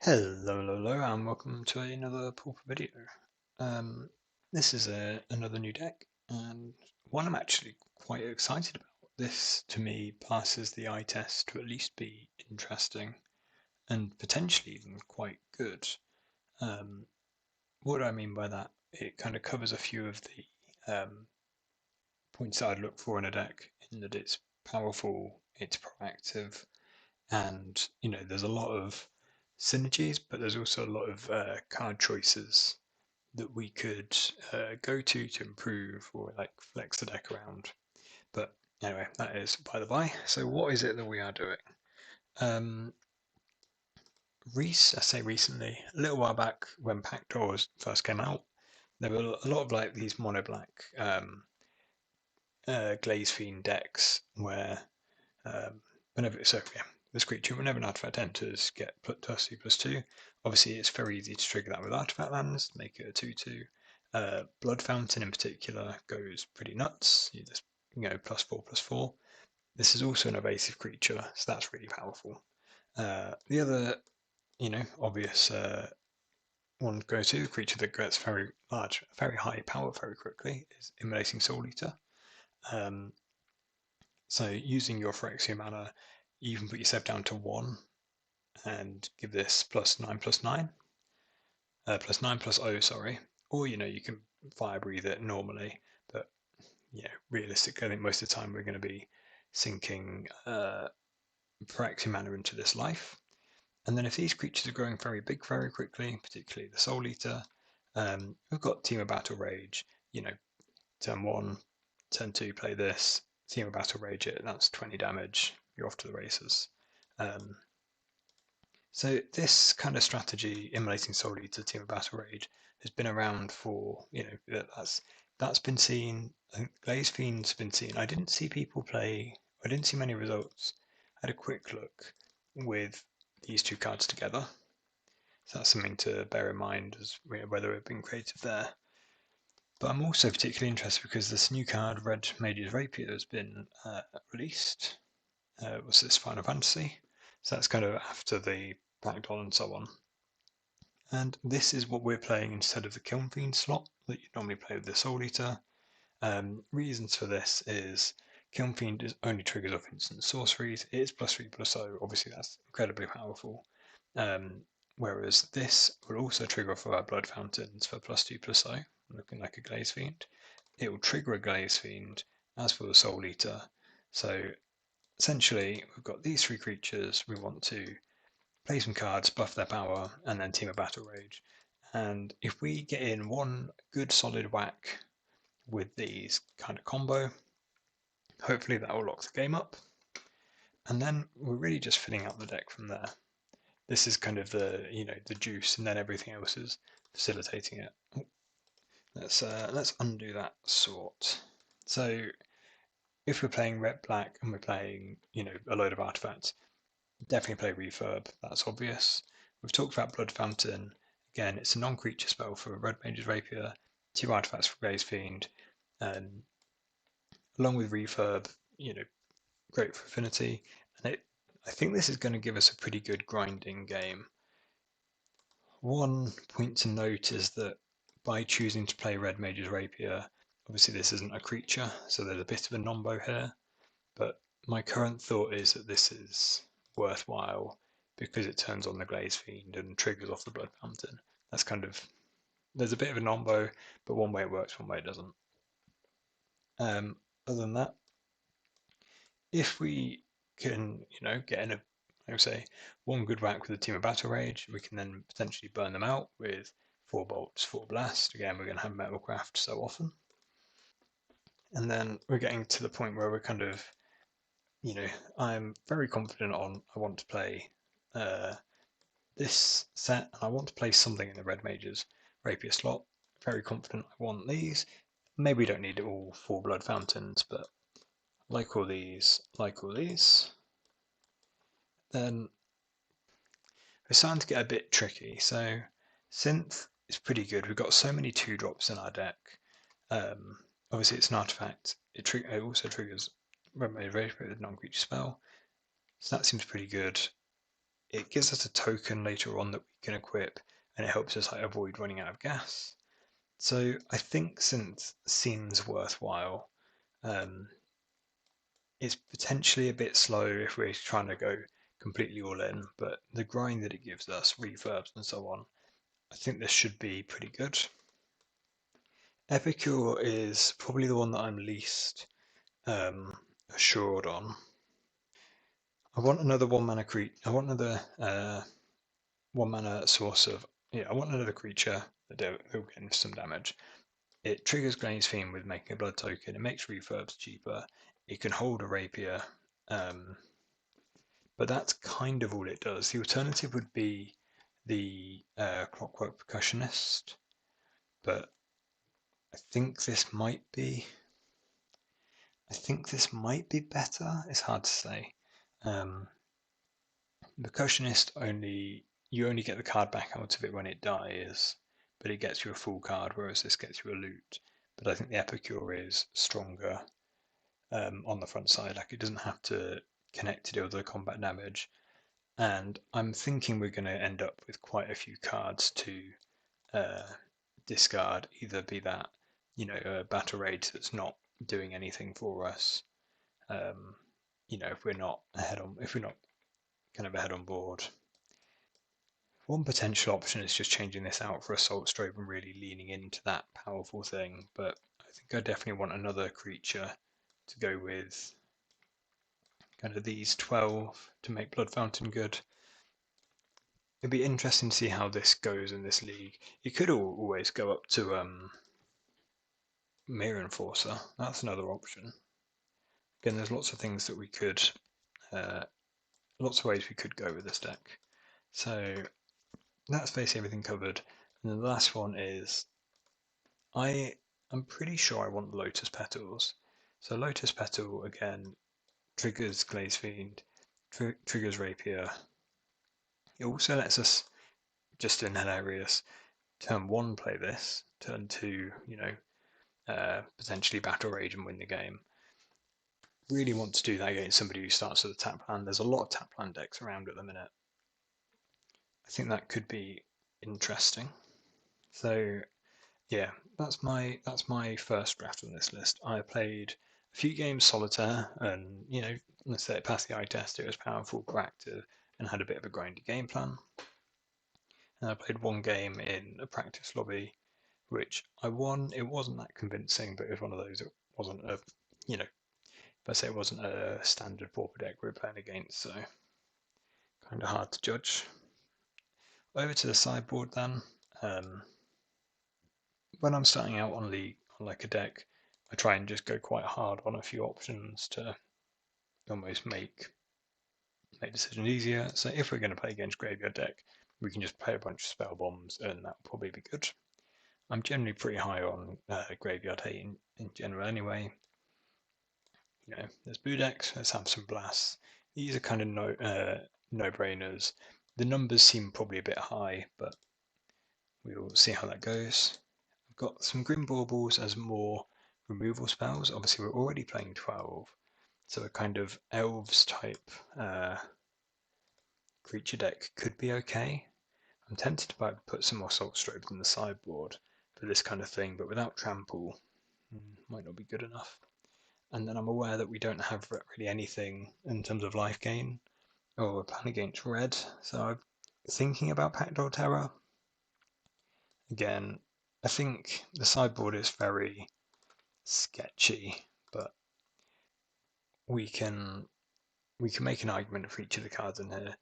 Hello, and welcome to another Pauper video. Um, this is another new deck, and one I'm actually quite excited about. This, to me, passes the eye test to at least be interesting and potentially even quite good. Um, what do I mean by that? It kind of covers a few of the points that I'd look for in a deck, in that it's powerful, it's proactive, and there's a lot of synergies, but there's also a lot of card choices that we could go to improve or like flex the deck around. But anyway, that is by the by. So what is it that we are doing? Um, I say recently, a little while back when Pack Doors first came out, there were a lot of like these mono black Glaze Fiend decks where whenever this creature, whenever an artifact enters, get +2/+2. Obviously, it's very easy to trigger that with artifact lands, make it a 2/2. Blood Fountain in particular goes pretty nuts. You just +4/+4. This is also an evasive creature, so that's really powerful. The other, obvious one to go to, the creature that gets very large, very high power very quickly, is Immolating Soul Eater. So using your Phyrexia mana, you can put yourself down to 1 and give this +9/+9, +9/+0, sorry. Or you can fire breathe it normally, but realistically, I think most of the time we're going to be sinking Phyrexia mana into this life. And then if these creatures are growing very big very quickly, particularly the Soul Eater, we've got Team of Battle Rage. Turn 1, turn 2, play this. Team of Battle Rage it, that's 20 damage, you're off to the races. So this kind of strategy, Immolating Soul Eater, Team of Battle Rage, has been around for, that's been seen. I think Glaze Fiend's been seen. I didn't see many results. I had a quick look with these two cards together. So that's something to bear in mind as whether we've been creative there. But I'm also particularly interested because this new card, Red Mage's Rapier, has been released. Was this Final Fantasy? So that's kind of after the Black and so on. And this is what we're playing instead of the Kiln Fiend slot that you normally play with the Soul Eater. Reasons for this is Kiln Fiend only triggers off instant sorceries. It is +3/+0. Obviously, that's incredibly powerful. Whereas this will also trigger off of our Blood Fountains for +2/+0, looking like a Glaze Fiend. It will trigger a Glaze Fiend, as for the Soul Eater. So essentially, we've got these three creatures. We want to play some cards, buff their power, and then Team of Battle Rage. And if we get in one good solid whack with these kind of combo, hopefully that will lock the game up. And then we're really just filling out the deck from there. This is kind of the the juice, and then everything else is facilitating it. Let's undo that sort. So if we're playing red black and we're playing a load of artifacts, definitely play Refurb. That's obvious. We've talked about Blood Fountain. Again, it's a non-creature spell for Red Mage's Rapier, 2 artifacts for Glaze Fiend, along with Refurb. Great for affinity, and I think this is going to give us a pretty good grinding game. One point to note is that by choosing to play Red Mage's Rapier, obviously this isn't a creature, so there's a bit of a nombo here, but my current thought is that this is worthwhile because it turns on the Glaze Fiend and triggers off the Blood Fountain. That's there's a bit of a nombo, but one way it works, one way it doesn't. Other than that, if we can, get in I would say, one good whack with a Team of Battle Rage, we can then potentially burn them out with 4 bolts, 4 blast. Again, we're going to have Metalcraft so often. And then we're getting to the point where we're kind of, I'm very confident I want to play this set, and I want to play something in the Red Mage's Rapier slot. Very confident I want these. Maybe we don't need all 4 Blood Fountains, but like all these, then we're starting to get a bit tricky. So Synth is pretty good. We've got so many 2-drops in our deck. Obviously, it's an artifact. It also triggers Red Mage Rapier with a non-creature spell. So that seems pretty good. it gives us a token later on that we can equip, and it helps us like avoid running out of gas. So I think Synth seems worthwhile. It's potentially a bit slow if we're trying to go completely all in, but the grind that it gives us, reverbs and so on, I think this should be pretty good. Epicure is probably the one that I'm least assured on. I want another one mana creature. I want another 1 mana source of. Yeah, I want another creature that will get some damage. It triggers Kiln Fiend with making a blood token. It makes refurbs cheaper. It can hold a rapier. But that's kind of all it does. The alternative would be the Clockwork Percussionist, but I think this might be. I think this might be better. It's hard to say. Percussionist you only get the card back out of it when it dies, but it gets you a full card, whereas this gets you a loot. But I think the Epicure is stronger on the front side. Like it doesn't have to connect to deal the combat damage. And I'm thinking we're going to end up with quite a few cards to discard, either be that, a battle rage that's not doing anything for us. If we're not kind of ahead on board. One potential option is just changing this out for Assault Strobe and really leaning into that powerful thing, but I think I definitely want another creature to go with kind of these 12 to make Blood Fountain good. It'd be interesting to see how this goes in this league. You could always go up to Mirror Enforcer. That's another option. Again, there's lots of things that we could, lots of ways we could go with this deck. So that's basically everything covered. And then the last one is, I'm pretty sure I want the Lotus Petals. So Lotus Petal, again, triggers Kiln Fiend, triggers Rapier. It also lets us, just in hilarious, turn 1 play this, turn 2, potentially Battle Rage and win the game. Really want to do that against somebody who starts with a tap land. There's a lot of tap land decks around at the minute. I think that could be interesting. So yeah, that's my first draft on this list. I played a few games solitaire, and let's say it passed the eye test. It was powerful, proactive, and had a bit of a grindy game plan. And I played one game in a practice lobby, which I won. It wasn't that convincing, but it was one of those. It wasn't a, if I say it wasn't a standard Pauper deck we were playing against, so kind of hard to judge. Over to the sideboard then. When I'm starting out on like a deck, I try and just go quite hard on a few options to almost make decisions easier. So if we're going to play against graveyard deck, we can just play a bunch of spell bombs, and that'll probably be good. I'm generally pretty high on graveyard hate in general anyway. There's blue decks, let's have some blasts. These are kind of no-brainers. The numbers seem probably a bit high, but we'll see how that goes. I've got some Grim Baubles as more removal spells. Obviously, we're already playing 12, so a kind of elves type creature deck could be okay. I'm tempted to put some more Salt Strobes in the sideboard for this kind of thing, but without Trample, might not be good enough. And then I'm aware that we don't have really anything in terms of life gain. We're playing against red, so I'm thinking about Packdoor Terror. Again, I think the sideboard is very sketchy, but we can make an argument for each of the cards in here.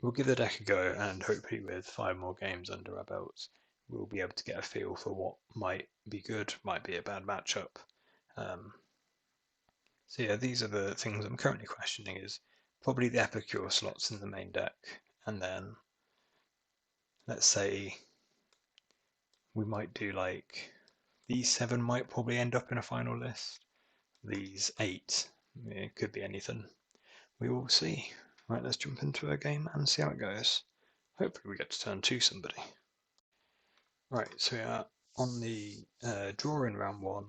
We'll give the deck a go, and hopefully with 5 more games under our belts, we'll be able to get a feel for what might be good, might be a bad matchup. So yeah, these are the things I'm currently questioning, is probably the Epicure slots in the main deck, and then let's say we might do like these 7 might probably end up in a final list. These 8, it could be anything. We will see. Right, let's jump into a game and see how it goes. Hopefully we get to turn 2 somebody. Right, so we are on the draw in round 1.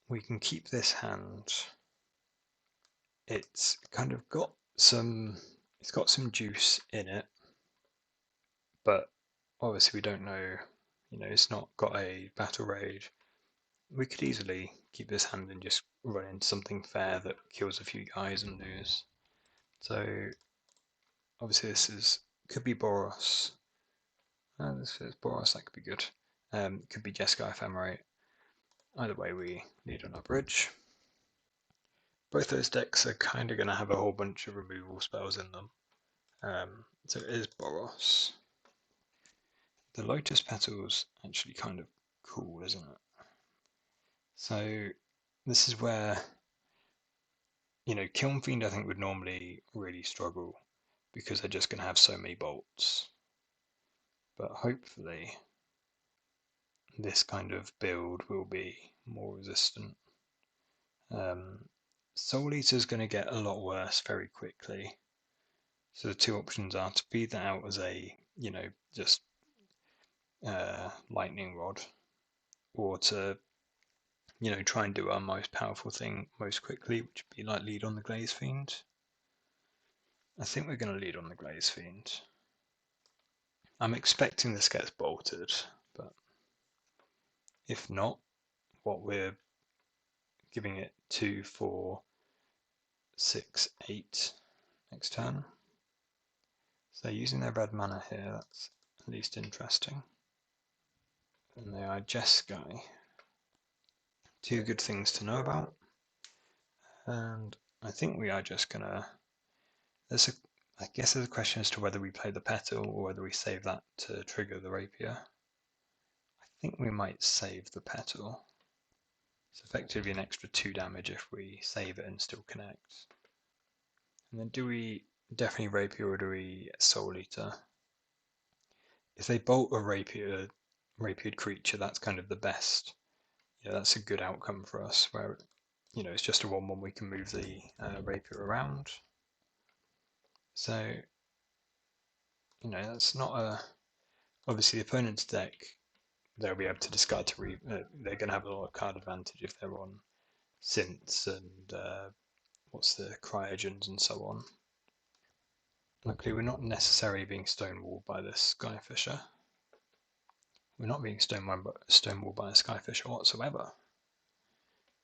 We can keep this hand. It's kind of got some It's got some juice in it, but obviously we don't know, it's not got a battle rage. We could easily keep this hand and just run into something fair that kills a few guys and lose. So obviously this could be Boros. This is Boros, that could be good. Could be Jeskai Ephemerate. Either way, we lead on our bridge. Both those decks are kind of going to have a whole bunch of removal spells in them. So it is Boros. The Lotus Petal's actually kind of cool, isn't it? So this is where, Kiln Fiend I think would normally really struggle because they're just going to have so many bolts. But hopefully this kind of build will be more resistant. Soul Eater's going to get a lot worse very quickly. So the two options are to feed that out as a, just lightning rod, or to, try and do our most powerful thing most quickly, which would be like lead on the Glaze Fiend. I think we're going to lead on the Glaze Fiend. I'm expecting this gets bolted, but if not, what we're giving it 2, 4, 6, 8 next turn. So using their red mana here, that's at least interesting. And they are Jeskai. Two good things to know about. And I think we are just gonna. I guess there's a question as to whether we play the petal or whether we save that to trigger the rapier. I think we might save the petal. It's effectively an extra 2 damage if we save it and still connect. And then do we definitely rapier or do we soul eater? If they bolt a rapiered creature, that's kind of the best. Yeah, that's a good outcome for us where it's just a 1/1 we can move the rapier around. So that's not a. Obviously, the opponent's deck, they'll be able to discard to they're going to have a lot of card advantage if they're on synths and what's the cryogens and so on. Luckily, we're not necessarily being stonewalled by this Skyfisher. We're not being stonewalled by a Skyfisher whatsoever.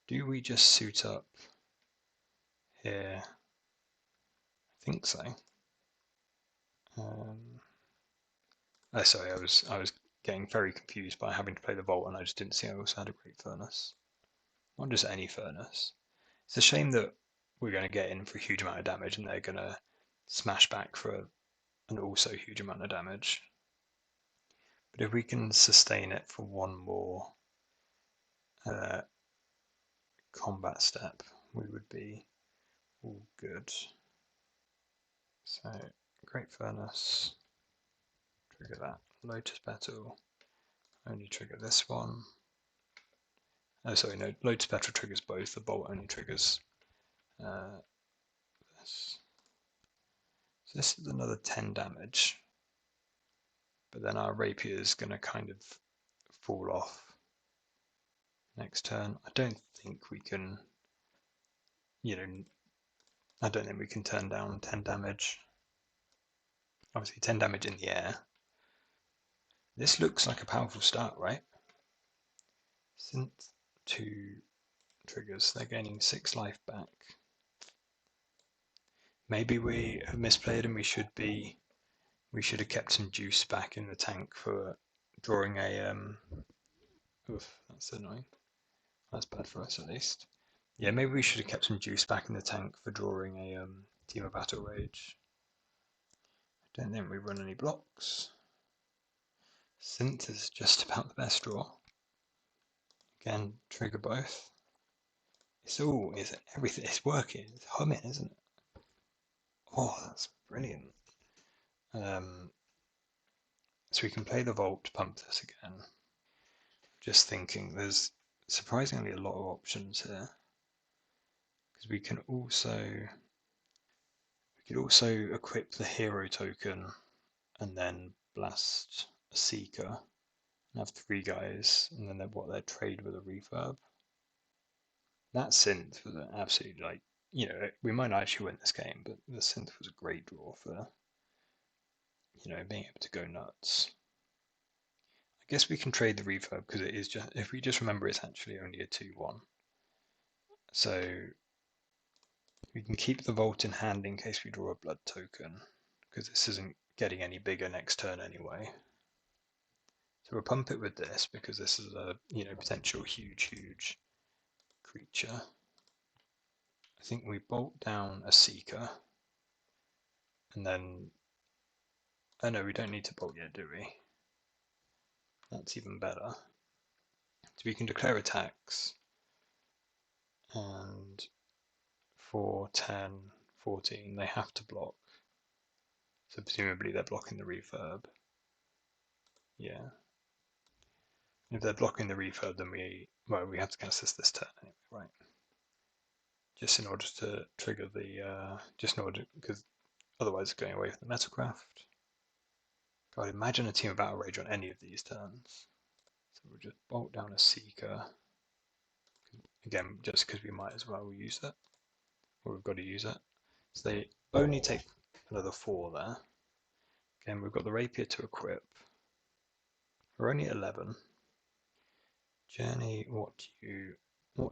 Do we just suit up here? I think so. Sorry, I was getting very confused by having to play the Vault, and I just didn't see I also had a Great Furnace. Not just any furnace. It's a shame that we're going to get in for a huge amount of damage, and they're going to smash back for an also huge amount of damage. But if we can sustain it for one more combat step, we would be all good. So, Great Furnace, trigger that. Lotus Petal, only trigger this one. Oh, sorry, no, Lotus Petal triggers both. The Bolt only triggers this. So this is another 10 damage. But then our rapier is going to kind of fall off next turn. I don't think we can, I don't think we can turn down 10 damage. Obviously 10 damage in the air. This looks like a powerful start, right? Synth 2 triggers. They're gaining 6 life back. Maybe we have misplayed and we should have kept some juice back in the tank for drawing a oof, that's annoying. That's bad for us at least. Yeah, maybe we should have kept some juice back in the tank for drawing a Team of Battle Rage. I don't think we run any blocks. Synth is just about the best draw. Again, trigger both. It's everything. It's working. It's humming, isn't it? Oh, that's brilliant. So we can play the Vault to pump this again. Just thinking, there's surprisingly a lot of options here. Because we could also equip the hero token and then blast a Seeker and have 3 guys, and then they'd trade with a refurb. That synth was an absolutely you know, we might not actually win this game, but the Synth was a great draw for, you know, being able to go nuts. I guess we can trade the refurb because it is just, if we just remember, it's actually only a 2-1. So we can keep the Vault in hand in case we draw a blood token, because this isn't getting any bigger next turn anyway. So we'll pump it with this because this is a, you know, potential huge creature. I think we bolt down a Seeker, and then, oh no, we don't need to bolt yet, do we? That's even better. So we can declare attacks, and 4, 10, 14, they have to block. So presumably they're blocking the refurb. Yeah. If they're blocking the refurb, then we have to cast this turn anyway, right? Just in order to trigger the, just in order, because otherwise it's going away from the Metalcraft. God, imagine a team of Battle Rage on any of these turns. So we'll just bolt down a Seeker. Again, just because we might as well use it. Or we've got to use it. So they only take another 4 there. Again, we've got the Rapier to equip. We're only at 11. Journey, what do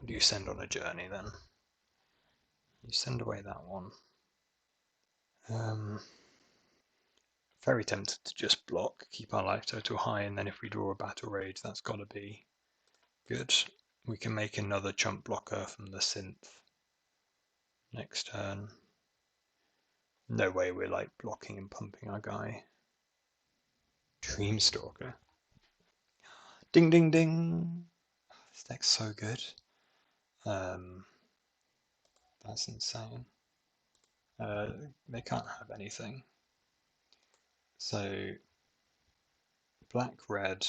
you send on a journey then? You send away that one. Very tempted to just block, keep our life total high, and then if we draw a Battle Rage, that's got to be good. We can make another chump blocker from the Synth next turn. No way we're like blocking and pumping our guy. Dreamstalker. Ding ding ding! This deck's so good. That's insane. They can't have anything. So black red.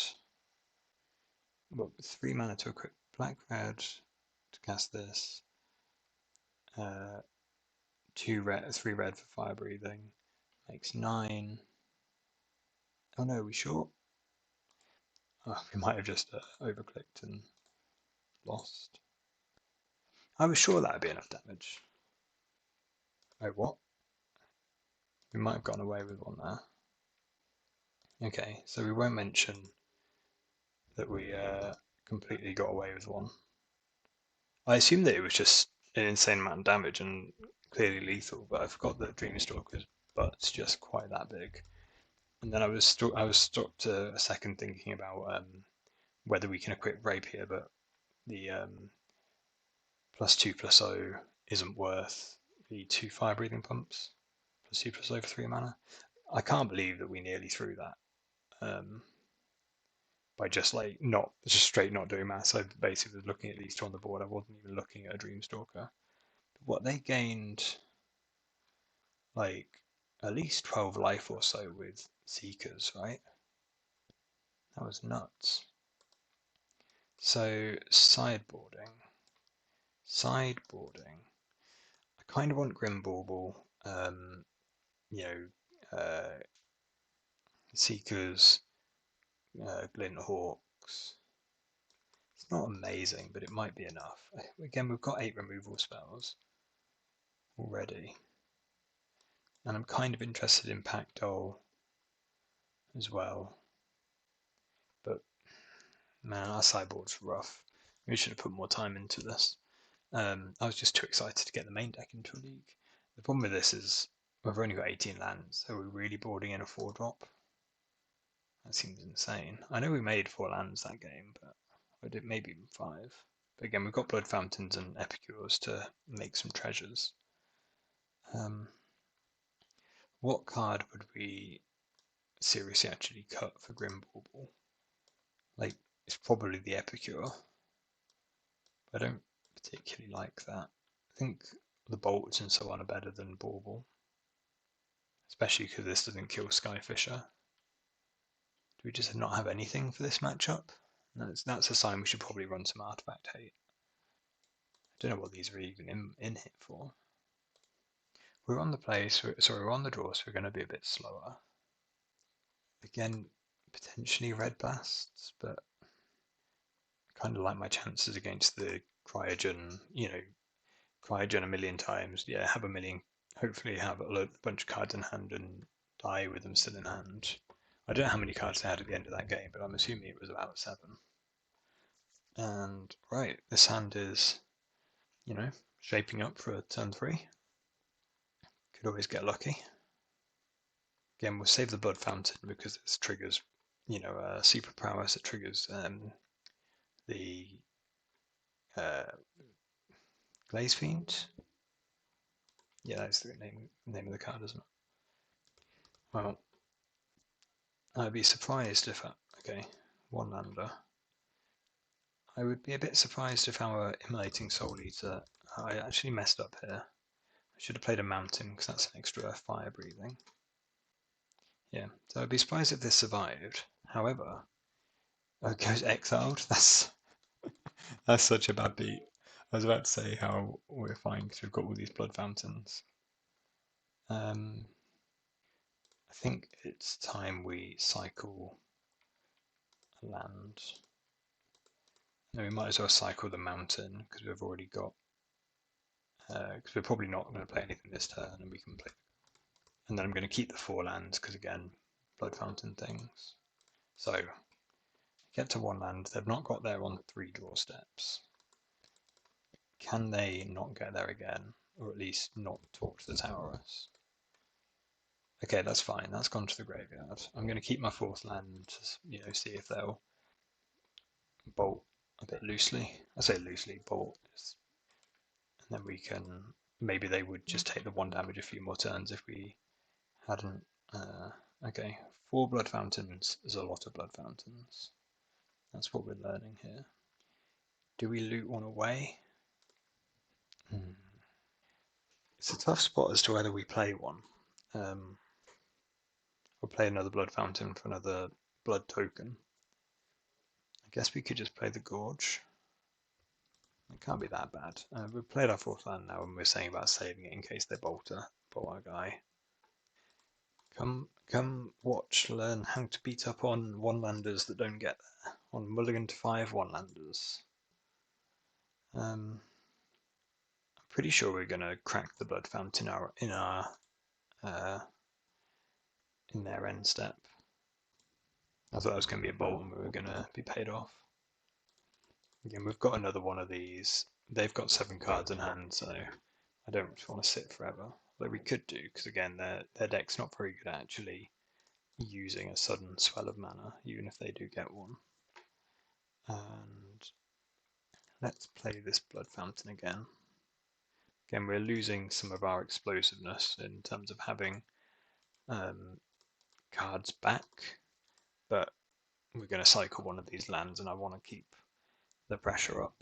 Well, 3 mana to equip black red to cast this. 3 red for fire breathing. Makes 9. Oh no, we short? Oh, we might have just overclicked and lost. I was sure that would be enough damage. Oh, what? We might have gotten away with one there. Okay, so we won't mention that we completely got away with one. I assumed that it was just an insane amount of damage and clearly lethal, but I forgot that Dreamstalker's butt's just quite that big. And then I was stopped a second thinking about whether we can equip Rapier, but the +2/+0 isn't worth the 2 fire breathing pumps. +2/+0 for 3 mana. I can't believe that we nearly threw that. By just like just straight not doing math. So basically looking at these two on the board, I wasn't even looking at a Dreamstalker. But what they gained, like at least 12 life or so with Seekers, right? That was nuts. So sideboarding. I kind of want Grim Bauble, you know, Seekers, Glint Hawks. It's not amazing, but it might be enough. Again, we've got 8 removal spells already. And I'm kind of interested in Packdoll as well. But man, our sideboard's rough. We should have put more time into this. I was just too excited to get the main deck into a league. The problem with this is we've only got 18 lands, so we're really boarding in a 4-drop. That seems insane. I know we made 4 lands that game, but I did maybe even 5. But again, we've got Blood Fountains and Epicures to make some treasures. What card would we seriously actually cut for Grim Bauble? Like, it's probably the Epicure. I don't particularly like that. I think the bolts and so on are better than Bauble. Especially because this doesn't kill Skyfisher. Do we just not have anything for this matchup? That's a sign we should probably run some Artifact Hate. I don't know what these are even in here for. We're on the play, so we're on the draw, so we're going to be a bit slower. Again, potentially Red Blasts, but I kind of like my chances against the Cryogen, you know, Cryogen a million times. Yeah, have a million. Hopefully have a bunch of cards in hand and die with them still in hand. I don't know how many cards they had at the end of that game, but I'm assuming it was about 7. And right, this hand is, shaping up for a turn 3. Could always get lucky. Again, we'll save the Blood Fountain because it triggers, super prowess. It triggers the Glaze Fiend. Yeah, that's the name of the card, isn't it? Well, I'd be surprised if okay, one lander. I would be a bit surprised if our Immolating Soul Eater. I actually messed up here. I should have played a Mountain because that's an extra fire breathing. Yeah, so I'd be surprised if this survived. However, it goes exiled. That's such a bad beat. I was about to say how we're fine because we've got all these Blood Fountains. I think it's time we cycle a land. No, we might as well cycle the Mountain because we've already got. Because we're probably not going to play anything this turn, and we can play. And then I'm going to keep the 4 lands because again, Blood Fountain things. So get to 1 land. They've not got there on 3 draw steps. Can they not get there again, or at least not talk to the Towerus? Okay, that's fine. That's gone to the graveyard. I'm going to keep my 4th land to, see if they'll bolt a bit loosely. I say loosely, bolt. And then we can. Maybe they would just take the 1 damage a few more turns if we hadn't. Okay, 4 Blood Fountains is a lot of Blood Fountains. That's what we're learning here. Do we loot 1 away? It's a tough spot as to whether we play 1. Or play another Blood Fountain for another blood token. I guess we could just play the Gorge. It can't be that bad. We've played our 4th land now and we're saying about saving it in case they bolt our guy. Come watch, learn how to beat up on 1-landers that don't get there. On mulligan to 5 1-landers. I'm pretty sure we're gonna crack the Blood Fountain in their end step. I thought it was gonna be a bolt and we were gonna be paid off. Again, we've got another one of these. They've got 7 cards in hand, so I don't just want to sit forever. Though we could do, because again, their deck's not very good at actually using a sudden swell of mana, even if they do get one. And let's play this Blood Fountain again. Again, we're losing some of our explosiveness in terms of having cards back, but we're going to cycle one of these lands and I want to keep the pressure up.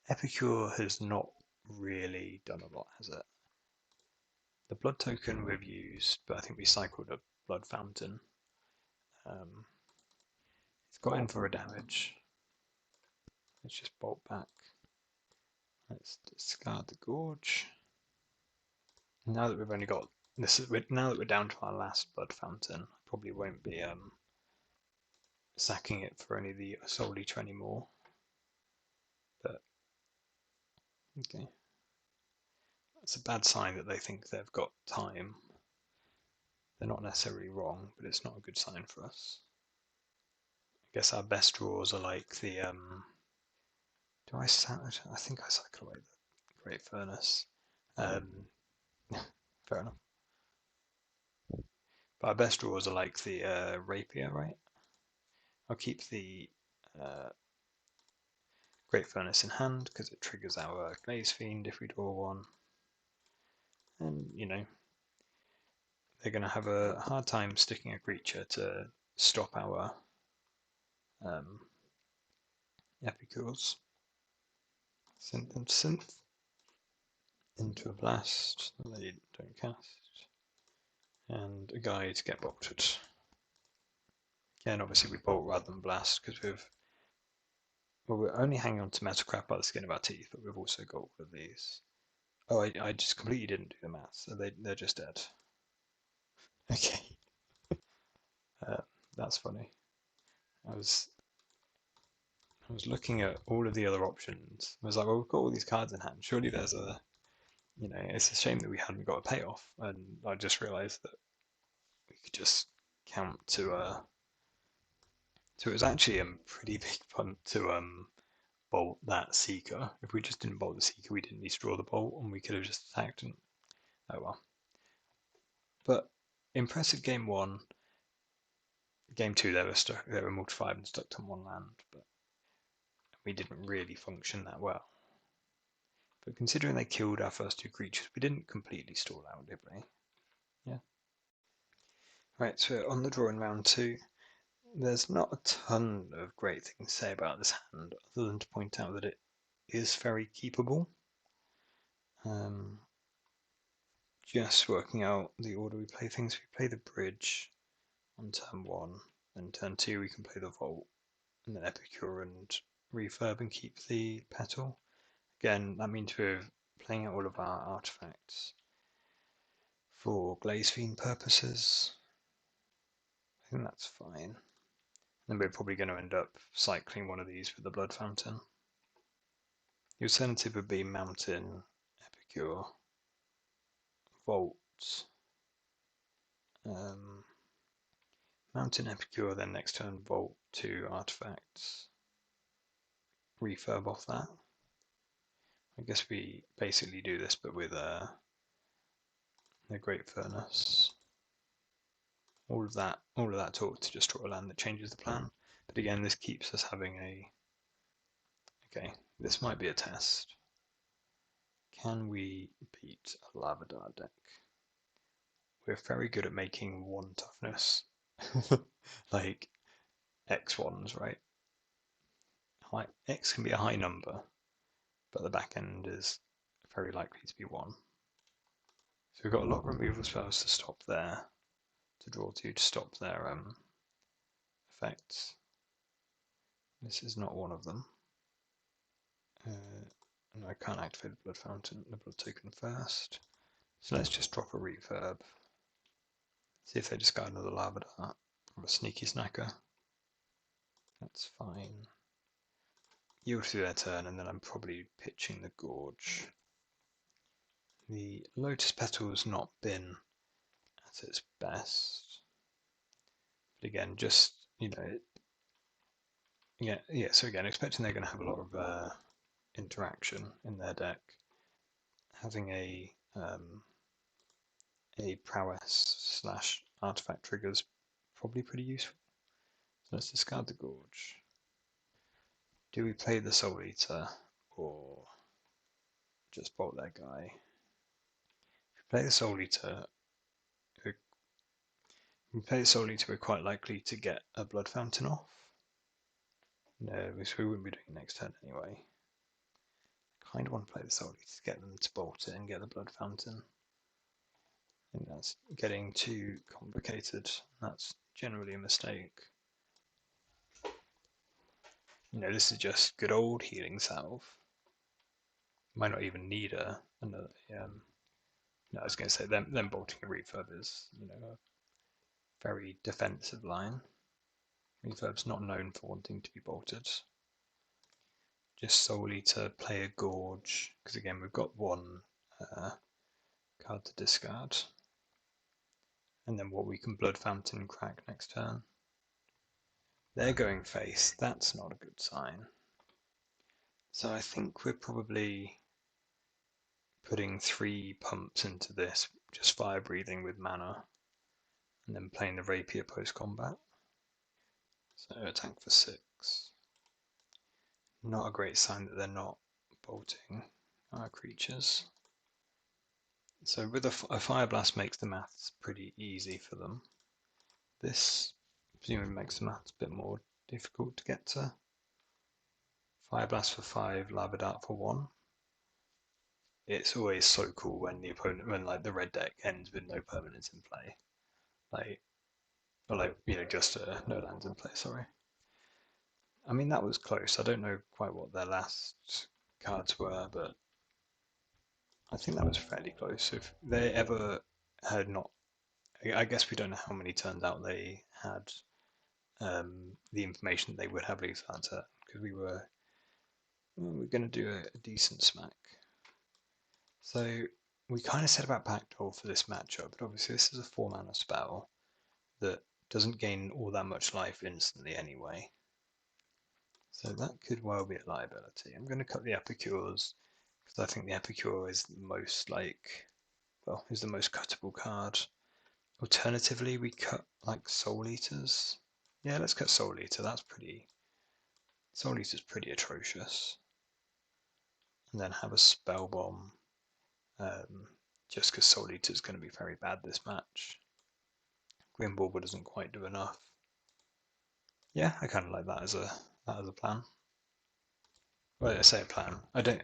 Epicure has not really done a lot, has it? The blood token we've used, but I think we cycled a Blood Fountain. It's got in for a damage. Let's just bolt back. Let's discard the Gorge. Now that we've only got now that we're down to our last Blood Fountain, I probably won't be sacking it for any of the Soul Eater anymore. But okay, that's a bad sign that they think they've got time. They're not necessarily wrong, but it's not a good sign for us. I guess our best draws are like the do I think I cycle away the Great Furnace. Fair enough. But our best draws are like the Rapier, right? I'll keep the Great Furnace in hand because it triggers our Glaze Fiend if we draw one. And, they're going to have a hard time sticking a creature to stop our Epicures. Synth and Synth into a blast that they don't cast. And a guy to get bolted. Again, obviously we bolt rather than blast because we're only hanging on to Metacraft by the skin of our teeth, but we've also got all of these. Oh, I just completely didn't do the maths, so they're just dead. Okay. That's funny. I was I was looking at all of the other options. I was like, well, we've got all these cards in hand. Surely there's a, it's a shame that we hadn't got a payoff. And I just realised that we could just count to so it was actually a pretty big punt to bolt that Seeker. If we just didn't bolt the Seeker, we didn't need to draw the bolt, and we could have just attacked. And oh well. But impressive game one. Game two, they were stuck. They were multi-5 and stuck on one land, but we didn't really function that well. But considering they killed our first two creatures, we didn't completely stall out, did we? Yeah. Right, so on the draw in round two, there's not a ton of great things to say about this hand, other than to point out that it is very keepable. Just working out the order we play things. We play the bridge on turn one, then turn two we can play the vault, and then Epicure and refurb and keep the petal. Again, that means we're playing out all of our artifacts for Glaze Fiend purposes. I think that's fine. Then we're probably going to end up cycling one of these with the Blood Fountain. The alternative would be Mountain, Epicure, Vault, Mountain, Epicure, then next turn Vault 2 artifacts, refurb off that. I guess we basically do this but with the Great Furnace. All of that talk to just draw a land that changes the plan. But again, this keeps us having a... Okay, this might be a test. Can we beat a Lavadar deck? We're very good at making one toughness. Like X1s, right? X can be a high number, but the back end is very likely to be 1. So we've got a lot of removal spells to stop there, to draw to stop their effects. This is not one of them. And I can't activate the Blood Fountain, the Blood Token first. So let's just drop a refurb. See if they discard another Lavadar or a Sneaky Snacker. That's fine. Yield through their turn, and then I'm probably pitching the Gorge. The Lotus Petal's not been at its best. But again, just, so again, expecting they're going to have a lot of interaction in their deck. Having a prowess / artifact triggers probably pretty useful. So let's discard the Gorge. Do we play the Soul Eater or just bolt that guy? If we play the Soul Eater, we're quite likely to get a Blood Fountain off. No, we wouldn't be doing it next turn anyway. I kind of want to play the Soul Eater to get them to bolt it and get the Blood Fountain. I think that's getting too complicated. That's generally a mistake. This is just good old healing salve. Might not even need another. No, I was going to say them bolting a refurb is a very defensive line. Refurb's not known for wanting to be bolted. Just solely to play a Gorge, because again we've got one card to discard. And then what we can Blood Fountain crack next turn. They're going face, that's not a good sign. So I think we're probably putting 3 pumps into this, just fire breathing with mana, and then playing the Rapier post-combat. So attack for 6. Not a great sign that they're not bolting our creatures. So with a Fire Blast makes the maths pretty easy for them. This presumably makes the maths a bit more difficult to get to. Fire Blast for 5, Lava Dart for 1. It's always so cool when the opponent, when the red deck ends with no permanents in play, just no lands in play. Sorry. I mean that was close. I don't know quite what their last cards were, but I think that was fairly close. If they ever had not, I guess we don't know how many turns out they had the information they would have leaves that turn, because we're going to do a decent smack. So we kind of said about Backdoor for this matchup, but obviously this is a 4-mana spell that doesn't gain all that much life instantly anyway. So that could well be a liability. I'm going to cut the Epicures because I think the Epicure is the most is the most cuttable card. Alternatively, we cut like Soul Eaters. Yeah, let's cut Soul Eater. Soul Eater's pretty atrocious. And then have a Spell Bomb. Just because Soul Eater is going to be very bad this match. Green Bauble doesn't quite do enough. Yeah, I kind of like that as a plan. Well, I say a plan. I think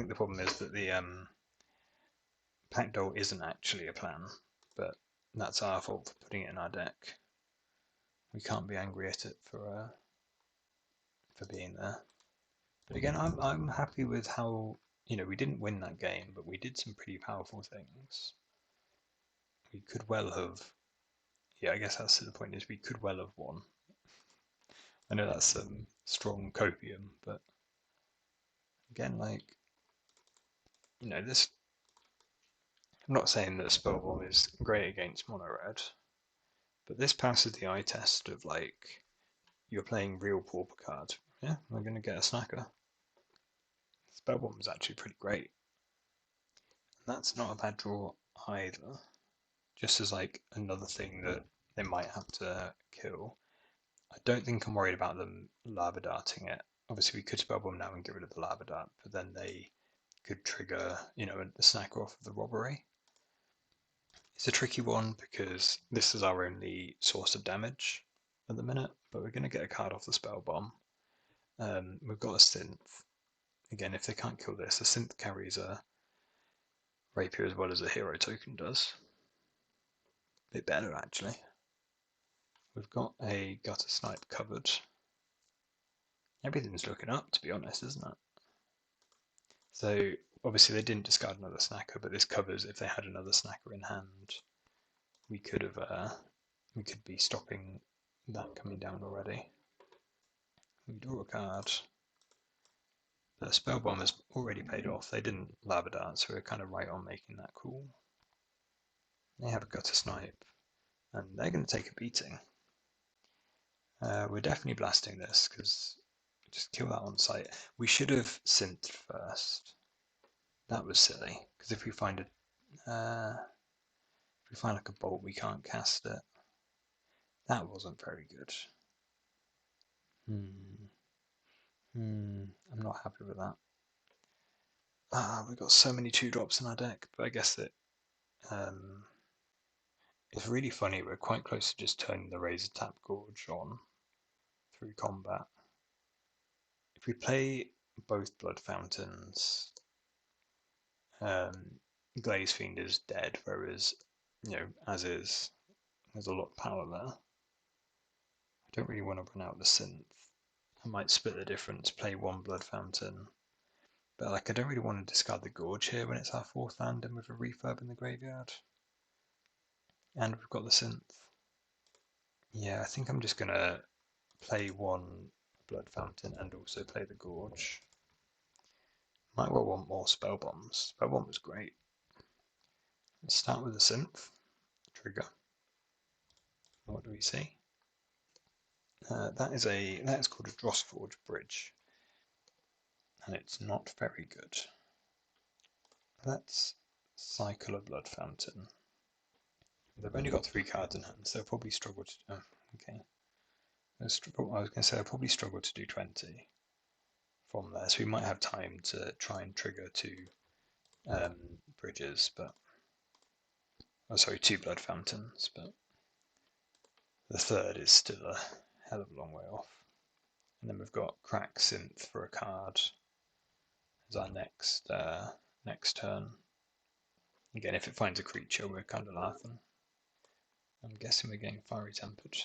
the problem is that the Packdoll isn't actually a plan, but that's our fault for putting it in our deck. We can't be angry at it for being there. But again, I'm happy with how, we didn't win that game, but we did some pretty powerful things. We could well have. Yeah, I guess that's the point. Is we could well have won. I know that's strong copium, but again, this. I'm not saying that Spellbomb is great against mono red, but this passes the eye test of you're playing real Pauper cards. Yeah, we're going to get a snacker. Spellbomb is actually pretty great. And that's not a bad draw either. Just as another thing that they might have to kill. I don't think I'm worried about them lava darting it. Obviously, we could Spellbomb now and get rid of the lava dart, but then they could trigger, the snacker off of the robbery. It's a tricky one because this is our only source of damage at the minute, but we're going to get a card off the Spell Bomb. We've got a Synth. Again, if they can't kill this, a Synth carries a Rapier as well as a hero token does. A bit better, actually. We've got a Gutter Snipe covered. Everything's looking up, to be honest, isn't it? So, obviously they didn't discard another snacker, but this covers if they had another snacker in hand. We could be stopping that coming down already. We draw a card. The Spell Bomb has already paid off. They didn't Lava Dart, so we're kind of right on making that call. They have a Gutter Snipe, and they're going to take a beating. We're definitely blasting this, because just kill that on sight. We should have Synth first. That was silly, because if we find a bolt, we can't cast it. That wasn't very good. I'm not happy with that. We've got so many 2-drops in our deck, but I guess that it's really funny. We're quite close to just turning the Razor Tap Gorge on through combat. If we play both Blood Fountains, Glaze Fiend is dead, whereas, as is, there's a lot of power there. I don't really want to run out the Synth. I might split the difference, play one Blood Fountain. But I don't really want to discard the Gorge here when it's our 4th land and with a refurb in the graveyard. And we've got the Synth. Yeah, I think I'm just going to play one Blood Fountain and also play the Gorge. Might well want more Spell Bombs. Spell Bomb was great. Let's start with the Synth. Trigger. What do we see? That is called a Drossforge Bridge. And it's not very good. Let's cycle a Blood Fountain. They've only got 3 cards in hand, so they'll probably struggle to. Oh, okay. I was going to say they'll probably struggle to do 20 from there, so we might have time to try and trigger 2 bridges, but. Oh, sorry, 2 Blood Fountains, but the 3rd is still a hell of a long way off. And then we've got Crack Synth for a card as our next turn. Again, if it finds a creature, we're kind of laughing. I'm guessing we're getting Fiery Tempered.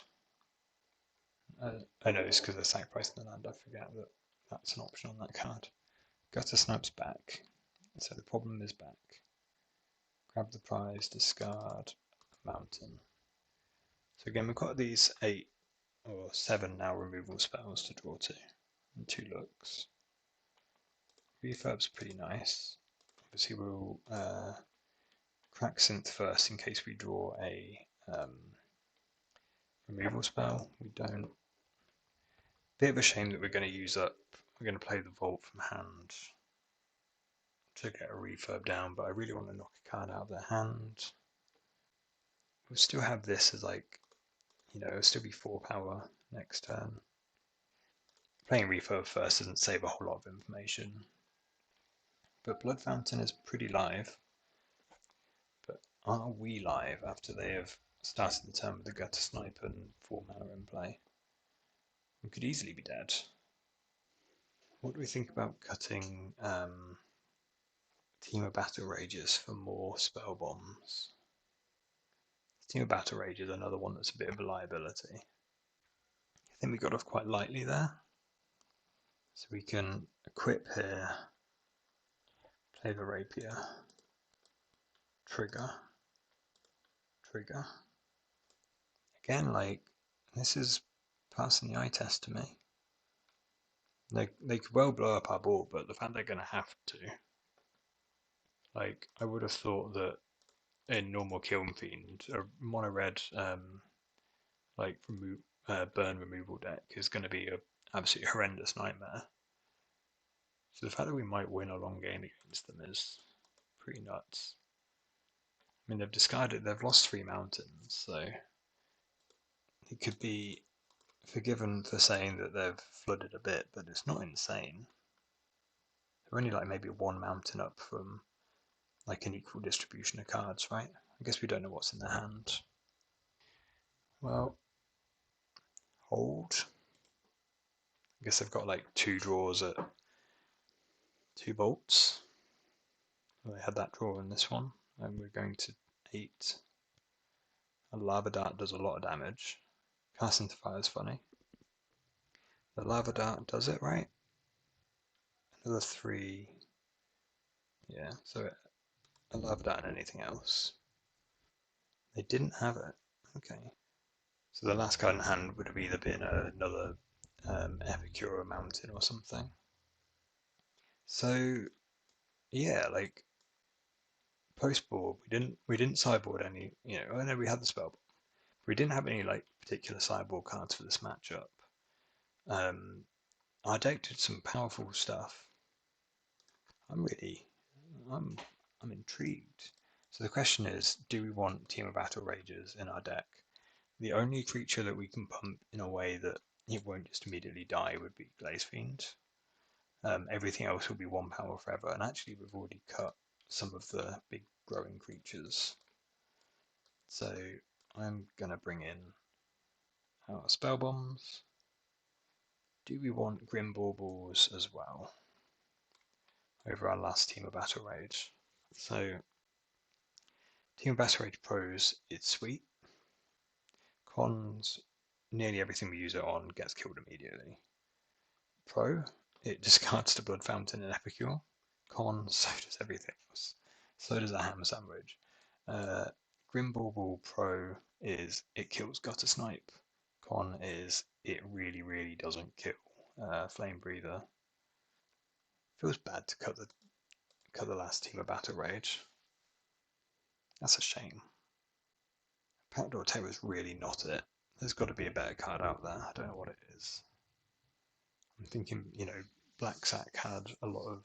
I know it's because they're sacrificing the land. I forget that that's an option on that card. Gutter Snipe's back, so the problem is back. Grab the prize, discard, Mountain. So again, we've got these 8 or 7 now removal spells to draw to. and 2 looks. Refurb's pretty nice. Obviously we'll crack Synth first in case we draw a removal spell. We don't. Bit of a shame that we're going to use up. We're going to play the Vault from hand to get a refurb down, but I really want to knock a card out of their hand. We'll still have this as like, it'll still be 4 power next turn. Playing refurb first doesn't save a whole lot of information. But Blood Fountain is pretty live. But are we live after they have started the turn with the Gutter Snipe and 4 mana in play? We could easily be dead. What do we think about cutting Team of Battle Rages for more spell bombs? Team of Battle Rage is another one that's a bit of a liability. I think we got off quite lightly there. So we can equip here, play the Rapier, trigger. Again, like, this is passing the eye test to me. They could well blow up our board, but the fact they're going to have to. Like, I would have thought that in normal Kiln Fiend, a mono red burn removal deck is going to be an absolutely horrendous nightmare. So the fact that we might win a long game against them is pretty nuts. I mean, they've lost 3 mountains, so it could be forgiven for saying that they've flooded a bit, but it's not insane. They're only like maybe 1 mountain up from like an equal distribution of cards, right? I guess we don't know what's in their hand. Well, hold. I guess they've got like 2 draws at 2 bolts. Well, they had that draw in this one, and we're going to 8. A Lava Dart does a lot of damage. Cast into Fire is funny. The Lava Dart does it, right? Another 3. Yeah, so a Lava Dart and anything else. They didn't have it. Okay. So the last card in hand would have either been another Epicure Mountain or something. So yeah, like post board, we didn't sideboard any. I know we had the spell, but we didn't have any like particular sideboard cards for this matchup. Our deck did some powerful stuff. I'm intrigued. So the question is, do we want Team of Battle Rages in our deck? The only creature that we can pump in a way that it won't just immediately die would be Glaze Fiend. Everything else will be 1 power forever, and actually we've already cut some of the big growing creatures. So I'm going to bring in our Spell Bombs. Do we want Grim Baubles as well? Over our last Team of Battle Rage. So Team of Battle Rage pros, it's sweet. Cons, nearly everything we use it on gets killed immediately. Pro, it discards the Blood Fountain and Epicure. Con, so does everything else. So does a Ham Sandwich. Grim Bauble Pro is it kills Gutter Snipe. Con is it really, really doesn't kill Flame Breather. Feels bad to cut the last Team of Battle Rage. That's a shame. Backdoor Terror is really not it. There's got to be a better card out there. I don't know what it is. I'm thinking, Black Sack had a lot of,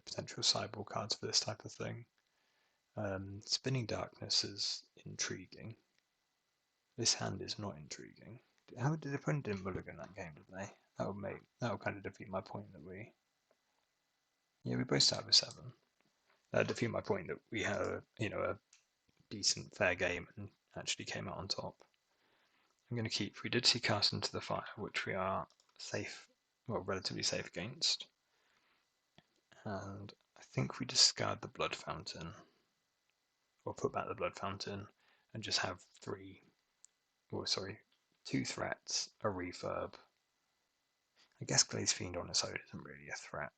potential sideboard cards for this type of thing. Spinning Darkness is intriguing. This hand is not intriguing. How did the opponent didn't mulligan that game, did they? That would kind of defeat my point that we both started with 7. That would defeat my point that we had a decent fair game and actually came out on top. I'm going to keep. We did see Cast into the Fire, which we are safe, well, relatively safe against. And I think we discard the Blood Fountain, or put back the Blood Fountain, and just have 2 threats, a refurb. I guess Glaze Fiend on its own isn't really a threat.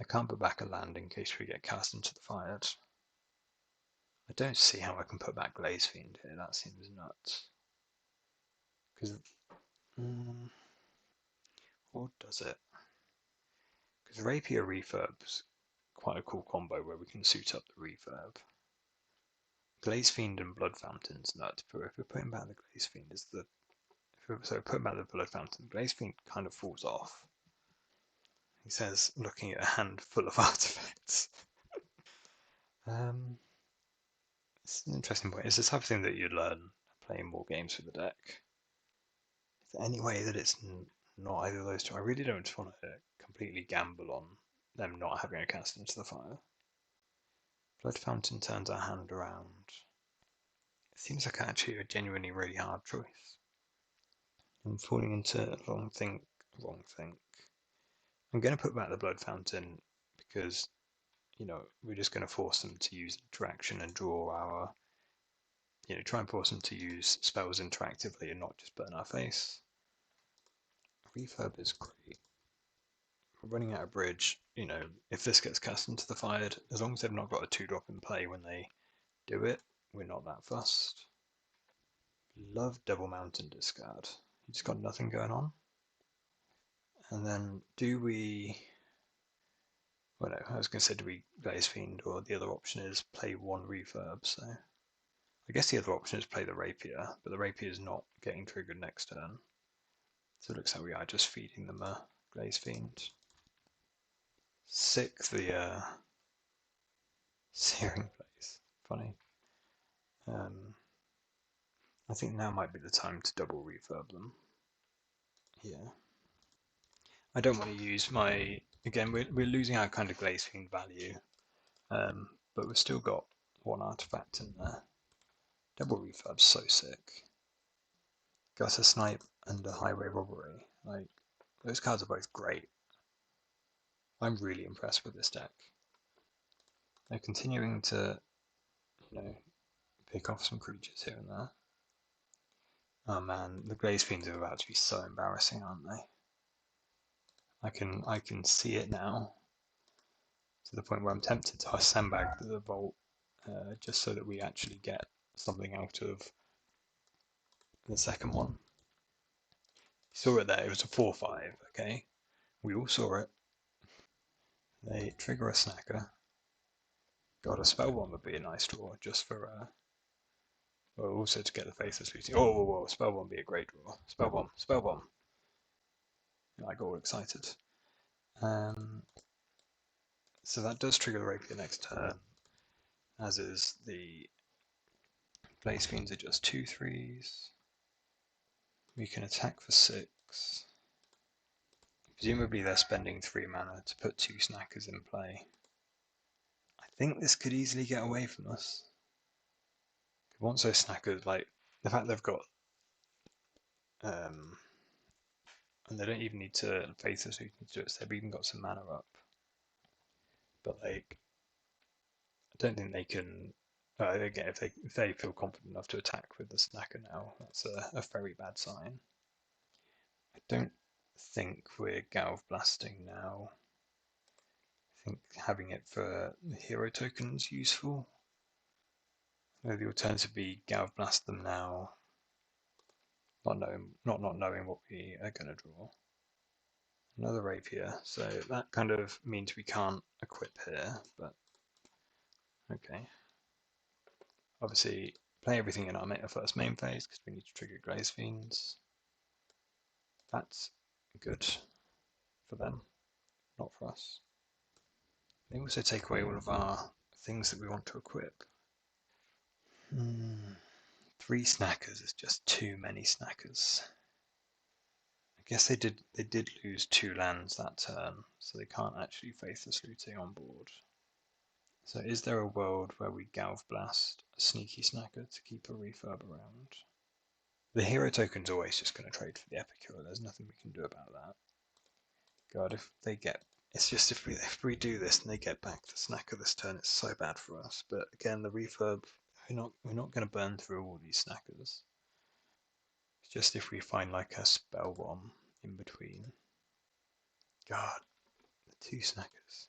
I can't put back a land in case we get Cast into the Fire. I don't see how I can put back Glaze Fiend here, that seems nuts. Because, Or does it? Because Rapier Refurb's quite a cool combo where we can suit up the Refurb. Glaze Fiend and Blood Fountain's nuts, but if we're putting back the Glaze Fiend is the putting back the Blood Fountain, Glaze Fiend kind of falls off. He says, looking at a hand full of artifacts. It's an interesting point. It's the type of thing that you learn playing more games with the deck. Is there any way that it's not either of those two? I really don't want to completely gamble on them not having a cast into the fire. Blood Fountain turns our hand around. It seems like actually a genuinely really hard choice. I'm falling into a wrong think. I'm going to put back the Blood Fountain because, we're just going to force them to use interaction and draw our, try and force them to use spells interactively and not just burn our face. Refurb is great. We're running out of bridge, if this gets cast into the fired, as long as they've not got a 2-drop in play when they do it, we're not that fussed. Love Double Mountain discard. You just got nothing going on. And then do we... Well, no, I was going to say do we Glaze Fiend, or the other option is play one Refurb, so... I guess the other option is play the Rapier, but the Rapier is not getting triggered next turn. So it looks like we are just feeding them a Glaze Fiend. Sick the Searing Blaze. Funny. I think now might be the time to double Refurb them. Yeah. I don't want to use my... Again, we're losing our kind of Glaze Fiend value, but we've still got one artifact in there. Double Refurb's so sick. Gutter Snipe and a Highway Robbery. Like, those cards are both great. I'm really impressed with this deck. They're continuing to, pick off some creatures here and there. Oh man, the Glaze Fiends are about to be so embarrassing, aren't they? I can see it now, to the point where I'm tempted to sandbag the Vault just so that we actually get something out of the second one. You saw it there, it was a 4-5, okay? We all saw it. They trigger a snacker. God, a Spellbomb would be a nice draw, just for, well, also to get the Faceless Looting. Oh, Spellbomb would be a great draw. Spellbomb. I got all excited. So that does trigger the Rapier next turn, as is the Blaze Fiends are just 2/3s. We can attack for 6. Presumably they're spending 3 mana to put 2 snackers in play. I think this could easily get away from us. Once those snackers, like, the fact they've got, and they don't even need to face us, to do it, so they've even got some mana up. But, like, I don't think they can, again, if they feel confident enough to attack with the snacker now, that's a very bad sign. I don't think we're Galv Blasting now. I think having it for the hero tokens is useful. The alternative would be Galv Blast them now, not knowing what we are going to draw. Another Rapier, so that kind of means we can't equip here, but okay. Obviously, play everything in our first main phase because we need to trigger Glaze Fiends. That's good for them, not for us. They also take away all of our things that we want to equip. 3 snackers is just too many snackers. I guess they did lose 2 lands that turn, so they can't actually Faithless Looting on board. So is there a world where we Galv Blast a sneaky snacker to keep a Refurb around? The hero token's always just going to trade for the Epic Hero, there's nothing we can do about that. God, if they get... It's just if we do this and they get back the snacker this turn, it's so bad for us. But again, the Refurb, we're not going to burn through all these snackers. It's just if we find like a Spell Bomb in between. God, the 2 snackers.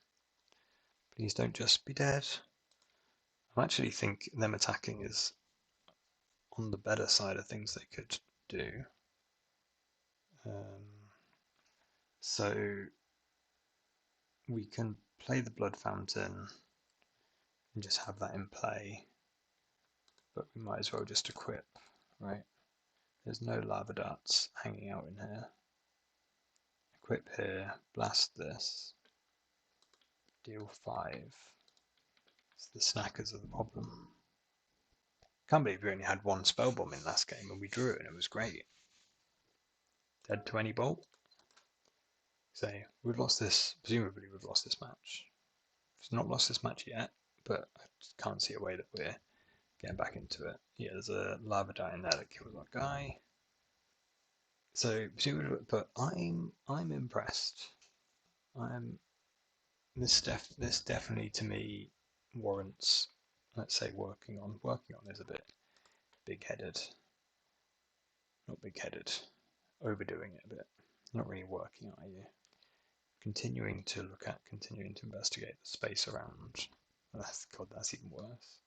Please don't just be dead. I actually think them attacking is on the better side of things they could do. So we can play the Blood Fountain and just have that in play, but we might as well just equip, right? There's no lava darts hanging out in here. Equip here, blast this, deal 5. It's the snackers are the problem. Can't believe we only had one spell bomb in last game and we drew it and it was great. Dead to any bolt. So we've lost this, presumably we've lost this match. We've not lost this match yet, but I just can't see a way that we're getting back into it. Yeah, there's a lava dart in there that kills our guy. So presumably, but I'm impressed. I'm this definitely to me warrants, let's say, working on. Working on is a bit big-headed. Not big-headed. Overdoing it a bit. Not really working, are you? Continuing to look at, continuing to investigate the space around. God, that's even worse.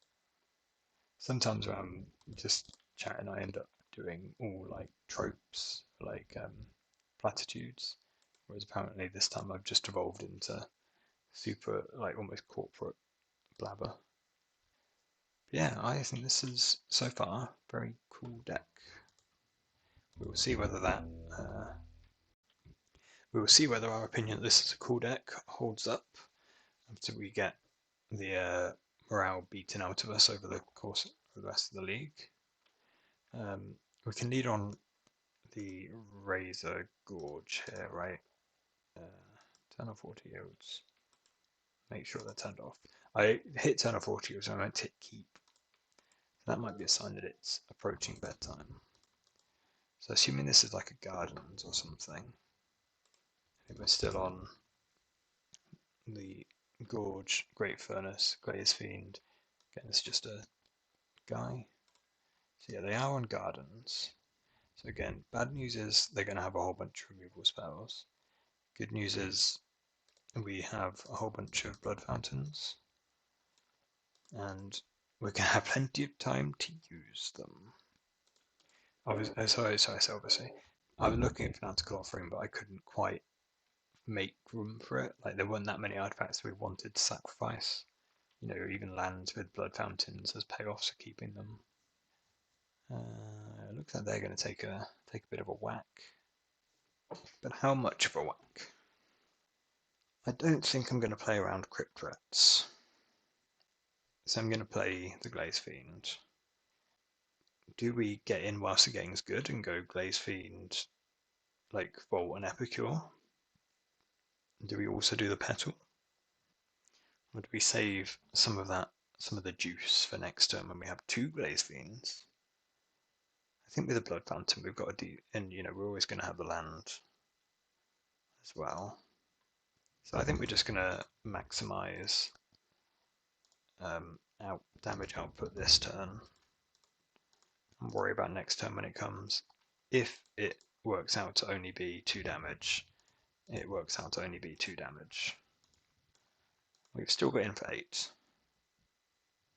Sometimes when I'm just chatting, I end up doing all like tropes, like platitudes. Whereas apparently this time I've just evolved into super, like almost corporate blabber. But yeah, I think this is so far a very cool deck. We will see whether that. We will see whether our opinion that this is a cool deck holds up after we get the morale beaten out of us over the course of the rest of the league. We can lead on the Razor Gorge here, right? Turn off auto yields. Make sure they're turned off. I hit turn off auto yields, so I meant to hit keep. That might be a sign that it's approaching bedtime. So assuming this is like a gardens or something, I think we're still on the Gorge, Great Furnace, Glaze Fiend. Again, it's just a guy. So yeah, they are on gardens. So again, bad news is they're going to have a whole bunch of removal spells. Good news is we have a whole bunch of blood fountains, and we're going to have plenty of time to use them. Sorry, obviously. I was looking at Fanatical Offering, but I couldn't quite make room for it. Like, there weren't that many artifacts we wanted to sacrifice. You know, even lands with blood fountains as payoffs for keeping them. It looks like they're going to take a bit of a whack. But how much of a whack? I don't think I'm going to play around Crypt Rats. So I'm going to play the Glaze Fiend. Do we get in whilst the game's good and go Glaze Fiend, like Volt and Epicure? Do we also do the Petal? Or do we save some of the juice for next turn when we have 2 Glaze Fiends? I think with the Blood Fountain we've got to do, and you know, we're always going to have the land as well. So I think we're just going to maximize damage output this turn and worry about next turn when it comes. If it works out to only be 2 damage, it works out to only be 2 damage. We've still got in for 8.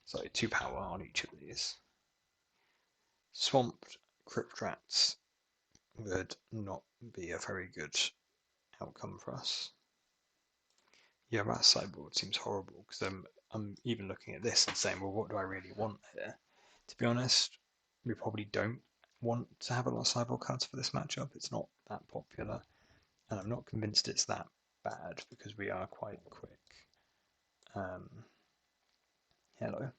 So 2 power on each of these. Swamped Crypt Rats would not be a very good outcome for us. Yeah, Rat Sideboard seems horrible because I'm even looking at this and saying, well, what do I really want here? To be honest, we probably don't want to have a lot of sideboard cards for this matchup. It's not that popular, and I'm not convinced it's that bad because we are quite quick. Hello.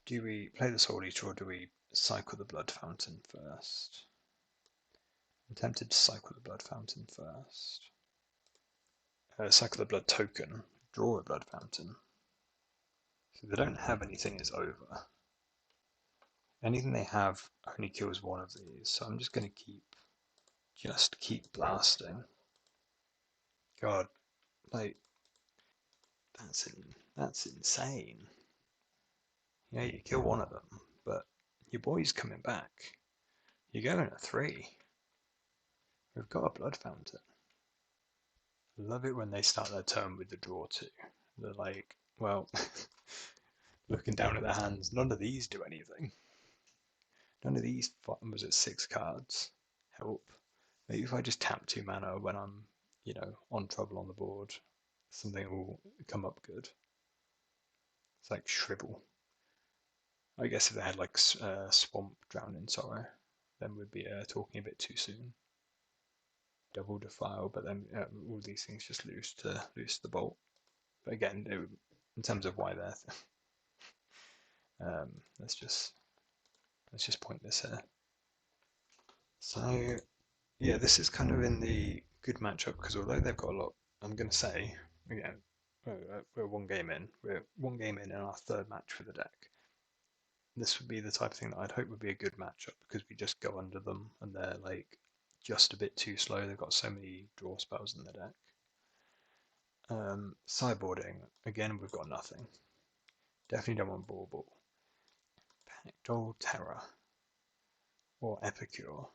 Do we play the Soul Eater or do we cycle the Blood Fountain first? I'm tempted to cycle the Blood Fountain first. Cycle the Blood Token, draw a Blood Fountain. So if they don't have anything, it's over. Anything they have only kills one of these, so I'm just going to keep blasting. God, like, that's insane. Yeah, you kill one of them, but your boy's coming back. You're going at 3. We've got a Blood Fountain. Love it when they start their turn with the draw too. They're like, well, looking down at their hands, none of these do anything. None of these, was it 6 cards? Help. Maybe if I just tap 2 mana when I'm, on trouble on the board, something will come up good. It's like Shrivel. I guess if they had like Swamp, Drown in Sorrow, then we'd be talking a bit too soon. Double Defile, but then all these things just lose to the bolt. But again, in terms of why they're, let's just point this here. So yeah, this is kind of in the good matchup because although they've got a lot, I'm going to say again, we're 1 game in. We're 1 game in our 3rd match for the deck. This would be the type of thing that I'd hope would be a good matchup because we just go under them and they're like just a bit too slow. They've got so many draw spells in the deck. Sideboarding, again, we've got nothing. Definitely don't want Bauble. Pactol Terror or Epicure.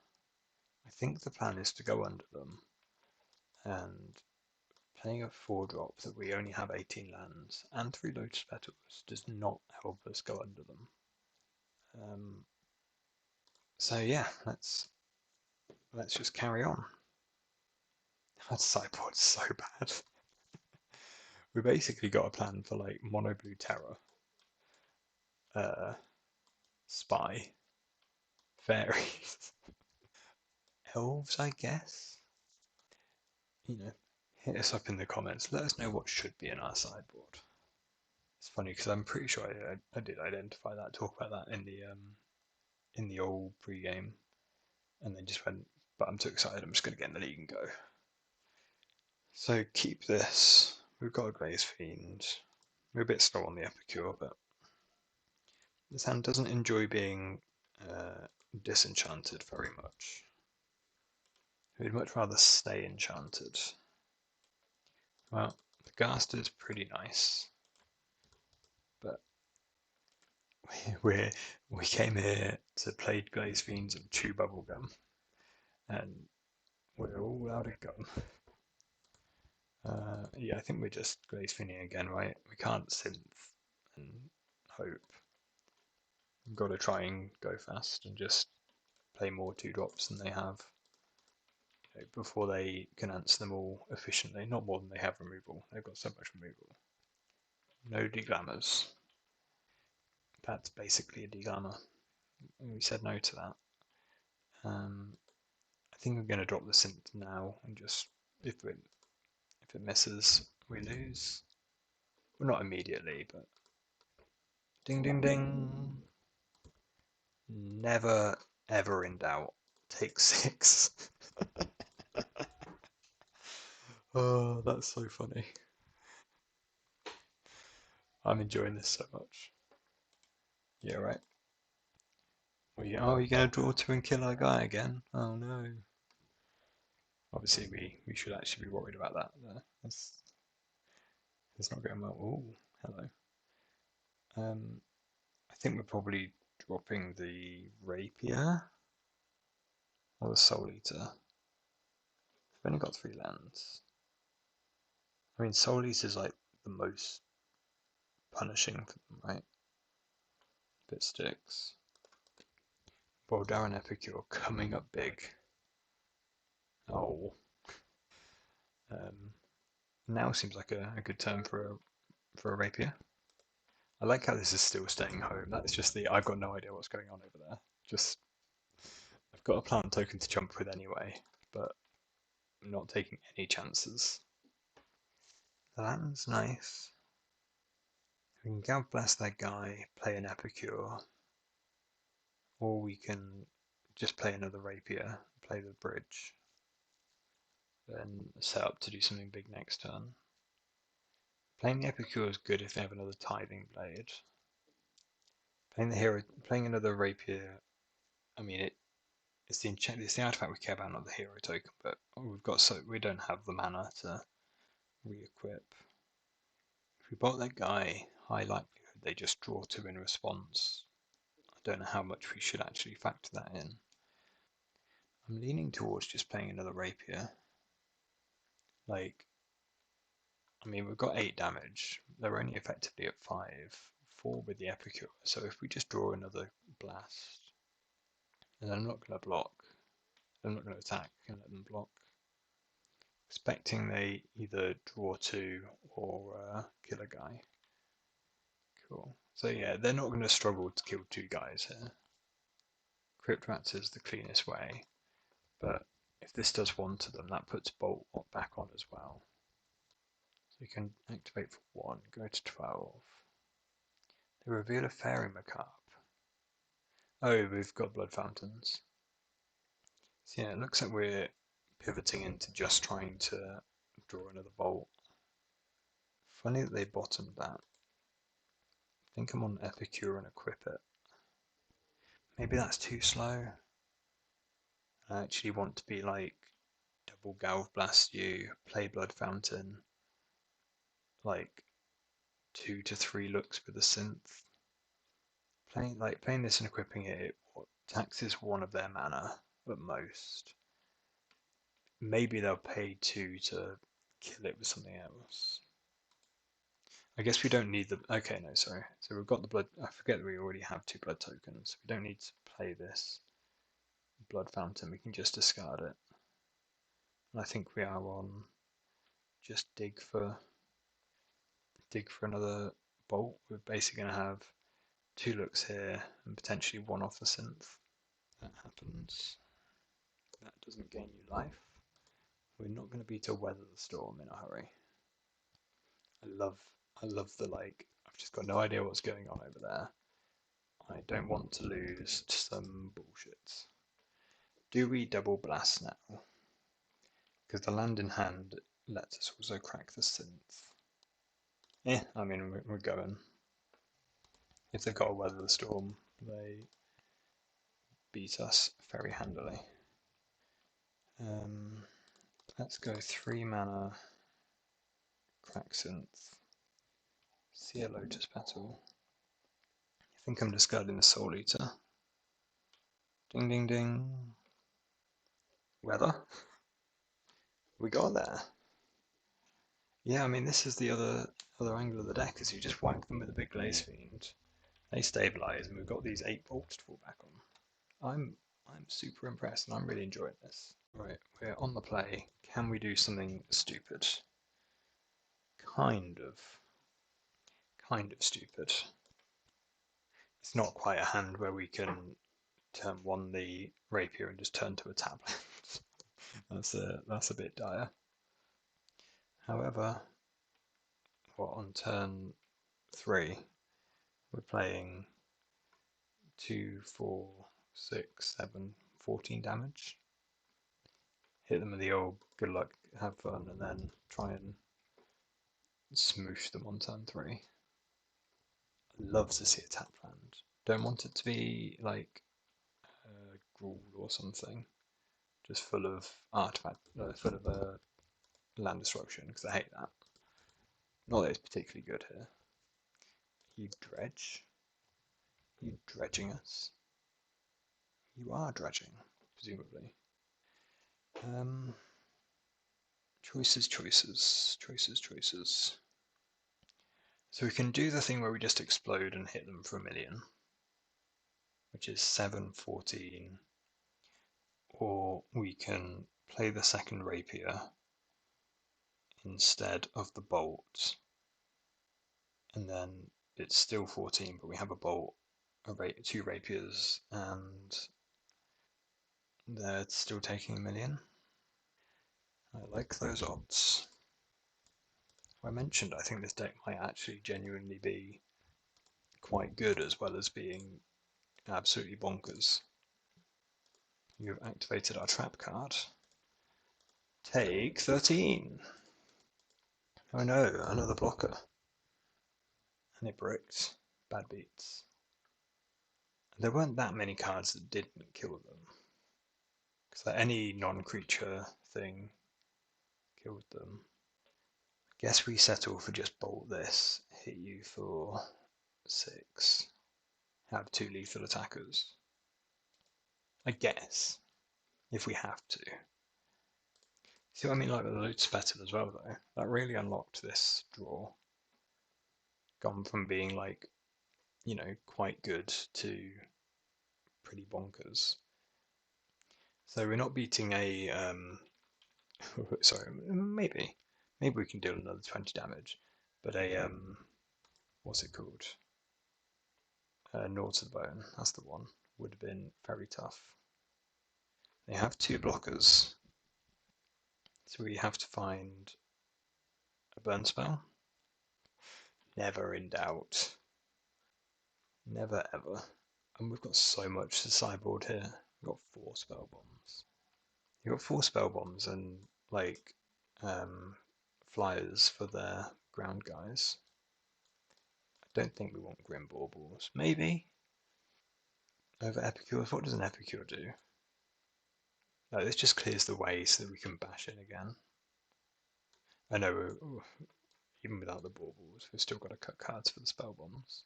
I think the plan is to go under them and playing a 4-drop that we only have 18 lands and 3 Lotus Petals does not help us go under them. So yeah, let's just carry on. That sideboard's so bad. We basically got a plan for like mono blue terror, spy, fairies, elves, I guess. Hit us up in the comments. Let us know what should be in our sideboard. It's funny because I'm pretty sure I did identify that, talk about that in the old pre-game, and then just went. But I'm too excited. I'm just going to get in the league and go. So keep this. We've got a Glaze Fiend. We're a bit slow on the Epicure, but this hand doesn't enjoy being disenchanted very much. We'd much rather stay enchanted. Well, the Ghast is pretty nice, but we came here to play Glaze Fiends and chew bubblegum, and we're all out of gum. Yeah, I think we're just Glaze Fiending again, right? We can't synth and hope. We've got to try and go fast and just play more 2-drops than they have before they can answer them all efficiently. Not more than they have removal. They've got so much removal. No deglammers. That's basically a deglammer. We said no to that. I think we're going to drop the synth now and just if it misses, we lose. Well, not immediately, but ding ding ding. Never ever in doubt. Take 6. Oh, that's so funny. I'm enjoying this so much. Yeah, right. Oh, you're going to draw 2 and kill our guy again? Oh no. Obviously, we should actually be worried about that. That's not going well. Oh, hello. I think we're probably dropping the Rapier or the Soul Eater. We've only got 3 lands. I mean, Soul Eater's like the most punishing for them, right? Bit sticks. Boldar and Epicure coming up big. Oh. Now seems like a good turn for a Rapier. I like how this is still staying home. That's just I've got no idea what's going on over there. Just I've got a plant token to jump with anyway, but I'm not taking any chances. The land's nice. We can God Bless that guy, play an Epicure, or we can just play another Rapier, play the bridge, then set up to do something big next turn. Playing the Epicure is good if they have another Tithing Blade. Playing another Rapier, I mean it's the artifact we care about, not the hero token. But we don't have the mana to re-equip. If we bought that guy, high likelihood they just draw 2 in response. I don't know how much we should actually factor that in. I'm leaning towards just playing another Rapier. I mean, we've got 8 damage. They're only effectively at 5, 4 with the Epicure. So if we just draw another blast, then I'm not going to block. I'm not going to attack and let them block. Expecting they either draw 2 or kill a guy. Cool. So yeah, they're not going to struggle to kill 2 guys here. Crypt Rats is the cleanest way, but if this does 1 to them, that puts Bolt back on as well. So you can activate for 1, go to 12. They reveal a Fairy Macabre. Oh, we've got Blood Fountains. So yeah, it looks like we're pivoting into just trying to draw another Bolt. Funny that they bottomed that. I think I'm on Epicure and equip it. Maybe that's too slow. I actually want to be like double Galv Blast you, play Blood Fountain, like 2 to 3 looks with a Synth. Playing this and equipping it taxes 1 of their mana at most. Maybe they'll pay 2 to kill it with something else. I guess we don't need the... Okay, no, sorry. So we've got the blood... I forget that we already have 2 blood tokens. We don't need to play this Blood Fountain. We can just discard it. And I think we are on just dig for another Bolt. We're basically going to have 2 looks here and potentially 1 off the Synth. That happens. That doesn't gain you life. We're not going to be to weather the storm in a hurry. I love the I've just got no idea what's going on over there. I don't want to lose to some bullshit. Do we double blast now? Because the land in hand lets us also crack the Synth. I mean, we're going. If they've got to weather the storm, they beat us very handily. Let's go 3 mana, crack Synth, see a Lotus Petal. I think I'm discarding the Soul Eater. Ding ding ding. Weather? We got there. Yeah, I mean this is the other angle of the deck is you just whack them with a big Glaze Fiend. They stabilize and we've got these 8 bolts to fall back on. I'm super impressed and I'm really enjoying this. Right, we're on the play. Can we do something stupid? Kind of stupid. It's not quite a hand where we can turn 1 the rapier and just turn to a tablet. that's a bit dire. However, on turn 3 we're playing 2, 4, 6, 7, 14 damage. Hit them with the old good luck, have fun, and then try and smoosh them on turn 3. I'd love to see a tap land. Don't want it to be like Gruul or something, just full of artifact, full of land destruction, because I hate that. Not that it's particularly good here. You dredge? You dredging us? You are dredging, presumably. Choices. So we can do the thing where we just explode and hit them for 1,000,000, which is 7, 14, or we can play the second rapier instead of the bolt, and then it's still 14, but we have a bolt, 2 rapiers, and they're still taking 1,000,000. I like those odds. I mentioned I think this deck might actually genuinely be quite good as well as being absolutely bonkers. You've activated our trap card. Take 13. Oh no, another blocker. And it bricked. Bad beats. There weren't that many cards that didn't kill them. Because any non-creature thing killed them. I guess we settle for just bolt this, hit you for 6. Have 2 lethal attackers. I guess. If we have to. See what I mean, like with the Lotus Petal as well, though? That really unlocked this draw. Gone from being like, quite good to pretty bonkers. So we're not beating a sorry, maybe we can deal another 20 damage, but a what's it called? Gnaw to the Bone. That's the one. Would have been very tough. They have 2 blockers, so we have to find a burn spell. Never in doubt. Never ever. And we've got so much to sideboard here. We've got 4 spell bombs. You've got 4 spell bombs and like flyers for their ground guys. I don't think we want Grim Baubles. Maybe over Epicures. What does an Epicure do? No, this just clears the way so that we can bash in again. I know, even without the baubles, we've still got to cut cards for the spell bombs.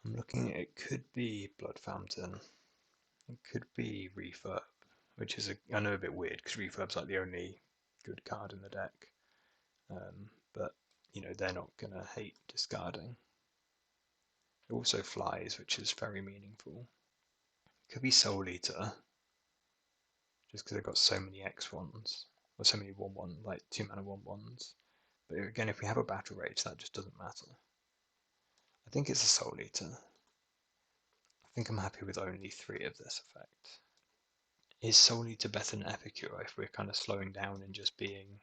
I'm looking at it could be Blood Fountain. It could be Refurb, which is I know a bit weird because Refurb's like the only good card in the deck. But you know they're not gonna hate discarding. It also flies, which is very meaningful. Could be Soul Eater, just because they've got so many X1s, or so many 1/1, like 2 mana 1/1s. But again, if we have a Battle Rage, that just doesn't matter. I think it's a Soul Eater. I think I'm happy with only 3 of this effect. Is Soul Eater better than Epicure if we're kind of slowing down and just being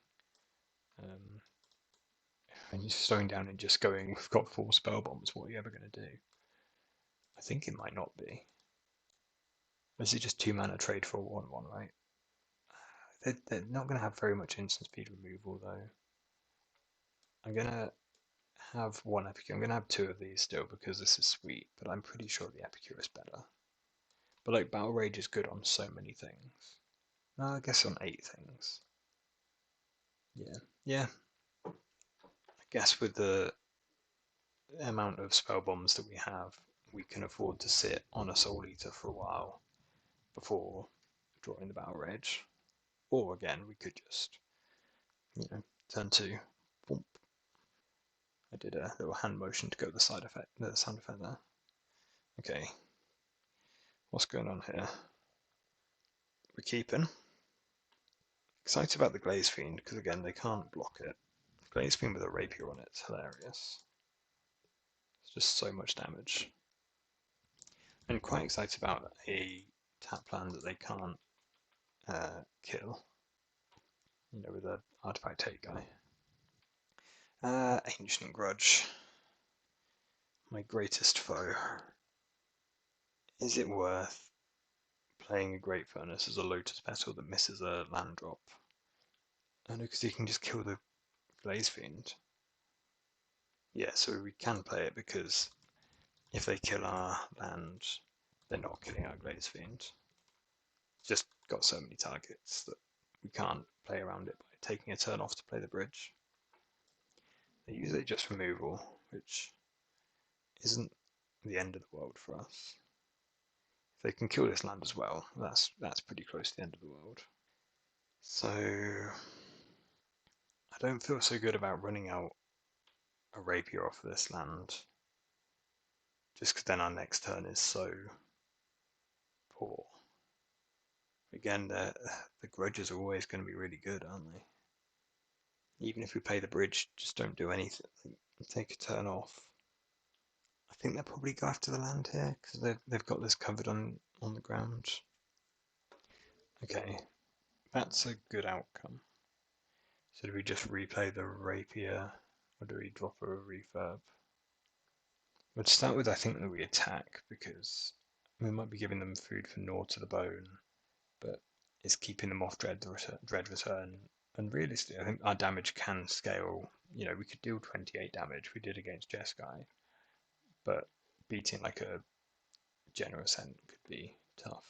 and you're slowing down and just going, we've got 4 spell bombs, what are you ever going to do? I think it might not be. This is just 2 mana trade for a 1/1, right? They're not going to have very much instant speed removal though. I'm going to have 1 Epicure. I'm going to have 2 of these still because this is sweet, but I'm pretty sure the Epicure is better. But like Battle Rage is good on so many things. No, I guess on 8 things. Yeah. I guess with the amount of spell bombs that we have, we can afford to sit on a Soul Eater for a while before drawing the Battle Rage. Or again, we could just, turn 2. Boom. I did a little hand motion to go with the sound effect there. Okay. What's going on here? We're keeping. Excited about the Glaze Fiend, because again, they can't block it. Glaze Fiend with a rapier on it's hilarious. It's just so much damage. And quite excited about a tap land that they can't kill. With an artifact take guy. Ancient Grudge. My greatest foe. Is it worth playing a Great Furnace as a Lotus Petal that misses a land drop? I know, because you can just kill the Glaze Fiend. Yeah, so we can play it because if they kill our land, they're not killing our Glaze Fiend. It's just got so many targets that we can't play around it by taking a turn off to play the bridge. They use it just removal, which isn't the end of the world for us. If they can kill this land as well, that's pretty close to the end of the world. So I don't feel so good about running out a rapier off of this land, just because then our next turn is so poor. Again, the grudges are always going to be really good, aren't they? Even if we play the bridge, just don't do anything. Take a turn off. I think they'll probably go after the land here because they've got this covered on the ground. Okay, that's a good outcome. So do we just replay the rapier, or do we drop a refurb? We'll start with I think that we attack because we might be giving them food for gnaw to the bone, but it's keeping them off dread return. And realistically, I think our damage can scale. We could deal 28 damage. We did against Jeskai, but beating like a generous end could be tough.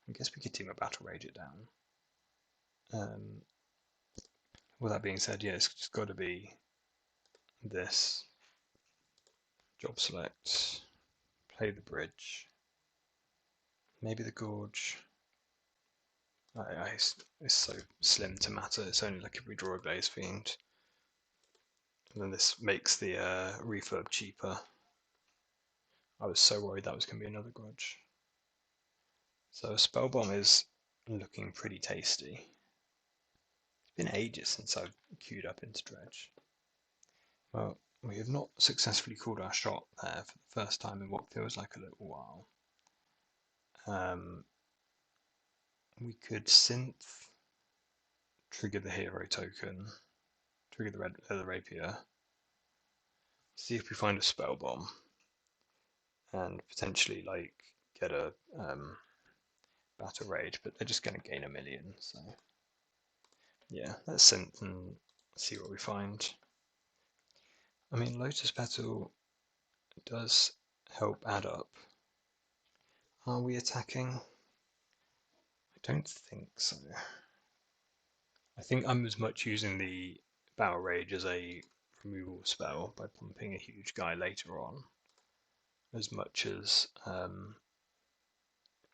I guess we could team a Battle Rage it down. With that being said, yeah, it's just got to be this. Job select, play the bridge, maybe the gorge. It's so slim to matter. It's only like if we draw a Glaze Fiend. And then this makes the refurb cheaper. I was so worried that was going to be another grudge. So a spell bomb is looking pretty tasty. It's been ages since I've queued up into Dredge. Well, we have not successfully called our shot there for the first time in what feels like a little while. We could Synth, trigger the hero token, trigger the rapier, see if we find a spell bomb, and potentially like get a battle rage, but they're just going to gain 1,000,000. So yeah, let's Synth and see what we find. I mean, Lotus Petal does help add up. Are we attacking? I don't think so. I think I'm as much using the Battle Rage as a removal spell by pumping a huge guy later on, as much as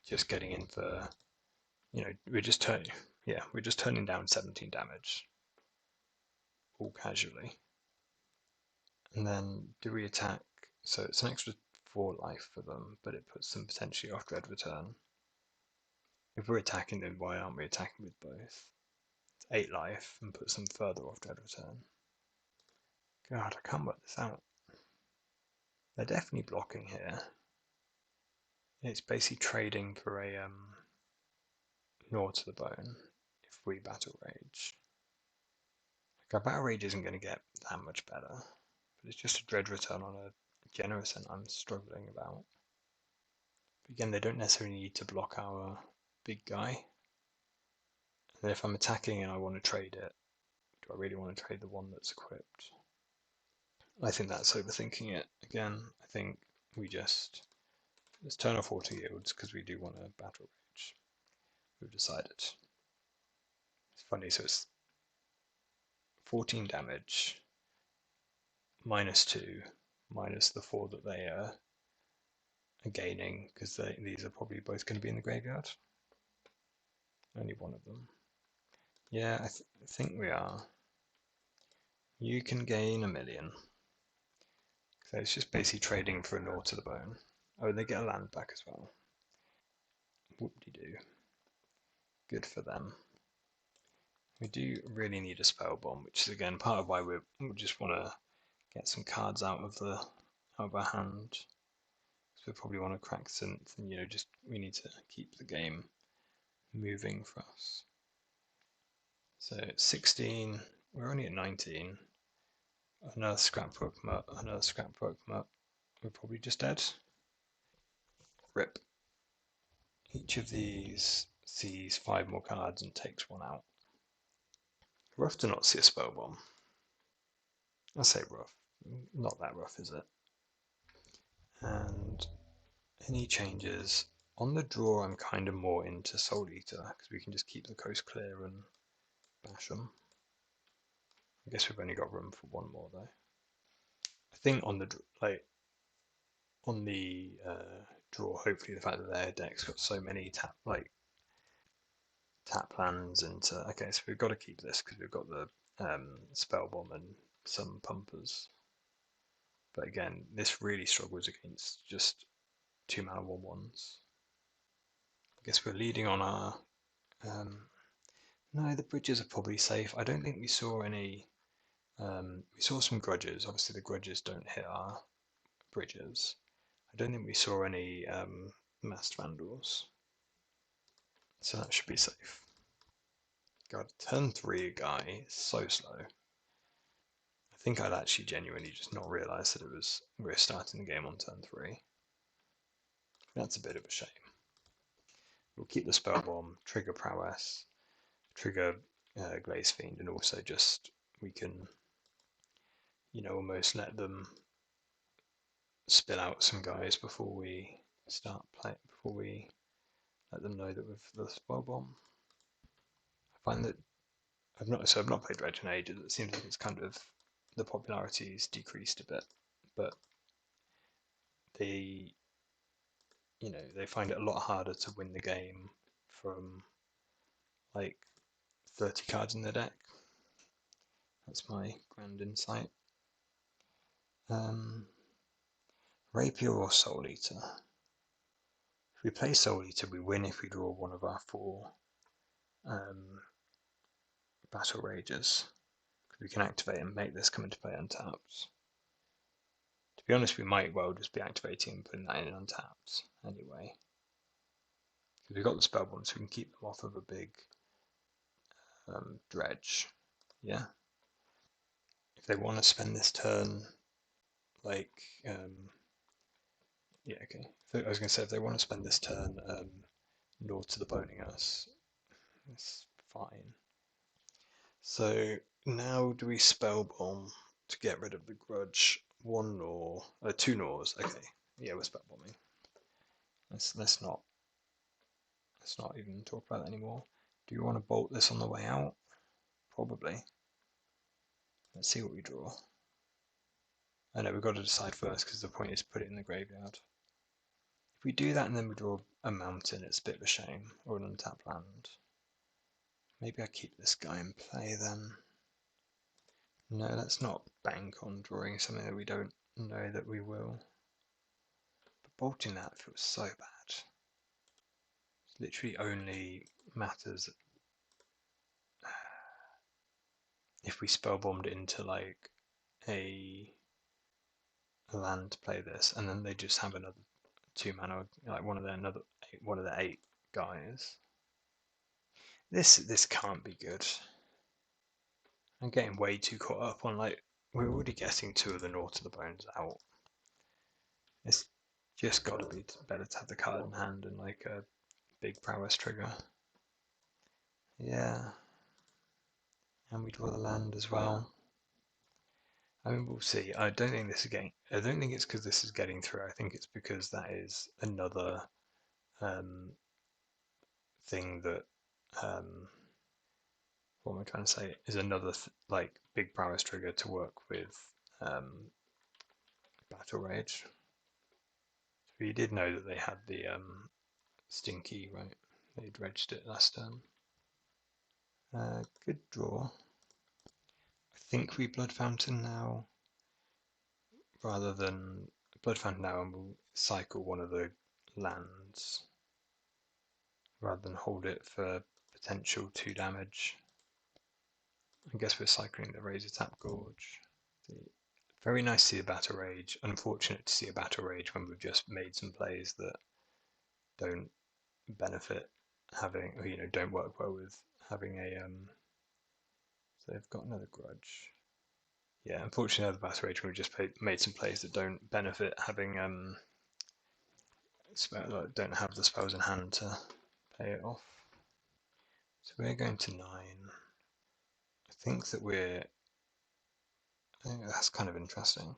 just getting in for, we're just turning down 17 damage, all casually. And then do we attack? So it's an extra 4 life for them, but it puts them potentially off Dread Return. If we're attacking them, why aren't we attacking with both? 8 life and puts them further off Dread Return. God, I can't work this out. They're definitely blocking here. It's basically trading for a Gnaw to the Bone if we Battle Rage. Like our Battle Rage isn't going to get that much better, but it's just a Dread Return on a Generous and I'm struggling about. But again, they don't necessarily need to block our big guy. And if I'm attacking and I want to trade it, do I really want to trade the one that's equipped? I think that's overthinking it. Again, I think we just let's turn off auto yields because we do want a battle rage. We've decided. It's funny, so it's 14 damage, -2, minus the 4 that they are gaining because these are probably both going to be in the graveyard. Only one of them. Yeah, I think we are. You can gain 1,000,000. So it's just basically trading for a Gnaw to the Bone. Oh, they get a land back as well. Whoop-de-doo. Good for them. We do really need a spell bomb, which is again part of why we just want to get some cards out of our hand. So we probably want to crack Synth, and we need to keep the game moving for us. So 16, we're only at 19. Another scrapbook mutt, another scrapbook mutt. We're probably just dead. Rip. Each of these sees 5 more cards and takes 1 out. Rough to not see a spell bomb. I say rough. Not that rough, is it? And any changes? On the draw, I'm kind of more into Soul Eater because we can just keep the coast clear and bash them. I guess we've only got room for 1 more though. I think on the draw, hopefully the fact that their deck's got so many tap lands into. Okay, so we've got to keep this because we've got the spell bomb and some pumpers. But again, this really struggles against just 2-mana 1/1s. I guess we're leading on our. No, the bridges are probably safe. I don't think we saw any. We saw some grudges. Obviously, the grudges don't hit our bridges. I don't think we saw any masked vandals. So that should be safe. God, turn 3 guy is so slow. I think I'd actually genuinely just not realised that we're starting the game on turn 3. That's a bit of a shame. We'll keep the spell bomb, trigger prowess, trigger Glaze Fiend, and also just we can, almost let them spill out some guys before we start playing. Before we let them know that we've the spell bomb. I find that I've not played Dredge in ages. It seems like it's kind of the popularity's decreased a bit, but they find it a lot harder to win the game from like 30 cards in their deck. That's my grand insight. Rapier or Soul Eater? If we play Soul Eater, we win if we draw one of our 4 Battle Rages. We can activate and make this come into play untapped. To be honest, we might well just be activating and putting that in untapped anyway. Because we've got the spell bomb, so we can keep them off of a big dredge. Yeah. If they want to spend this turn, like, yeah, okay. So I was going to say, if they want to spend this turn Lord to the Boning us, it's fine. So now do we spell bomb to get rid of the grudge? One Nor, two Nors. Okay, yeah, we're spell bombing. Let's not even talk about that anymore. Do you want to bolt this on the way out? Probably. Let's see what we draw. I know we've got to decide first because the point is to put it in the graveyard. If we do that and then we draw a mountain, it's a bit of a shame, or an untapped land. Maybe I keep this guy in play then. No, let's not bank on drawing something that we don't know that we will. But bolting that feels so bad. It literally only matters if we spellbombed into like a land to play this, and then they just have another 2-mana, like one of their 8 guys. This can't be good. I'm getting way too caught up on, like, we're already getting 2 of the Gnaw to the Bones out. It's just got to be better to have the card in hand and like a big prowess trigger. Yeah. And we draw the land as well. I mean, we'll see. I don't think this is getting. I don't think it's because this is getting through. I think it's because that is another thing that. What am I trying to say? Is another like big prowess trigger to work with Battle Rage. So you did know that they had the Stinky, right? They dredged it last turn. Good draw. I think we Blood Fountain now, rather than Blood Fountain now, and we'll cycle one of the lands, rather than hold it for potential 2 damage. I guess we're cycling the Razor Tap Gorge. Very nice to see a Battle Rage. Unfortunate to see a Battle Rage when we've just made some plays that don't benefit having, or, don't work well with having a. So they've got another grudge. Yeah, unfortunately, the Battle Rage when we just made some plays that don't benefit having don't have the spells in hand to pay it off. So we're going to 9. I think that's kind of interesting.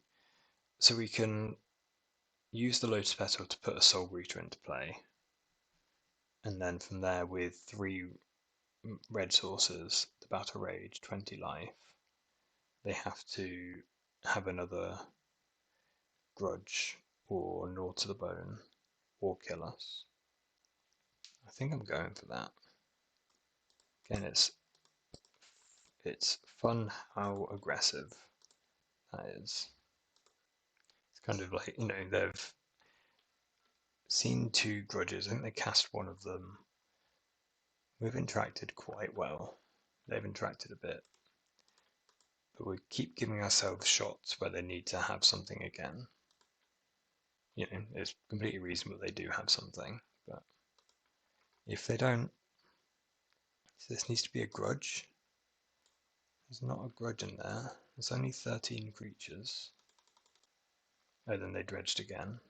So we can use the Lotus Petal to put a Soul Greeter into play, and then from there with 3 red sources, the Battle Rage, 20 life, they have to have another grudge or Gnaw to the Bone or kill us. I think I'm going for that. Again, it's fun how aggressive that is. It's kind of like, they've seen 2 grudges. I think they cast one of them. We've interacted quite well. They've interacted a bit. But we keep giving ourselves shots where they need to have something again. It's completely reasonable they do have something, but if they don't, so this needs to be a grudge. There's not a grudge in there. There's only 13 creatures. Oh, then they dredged again.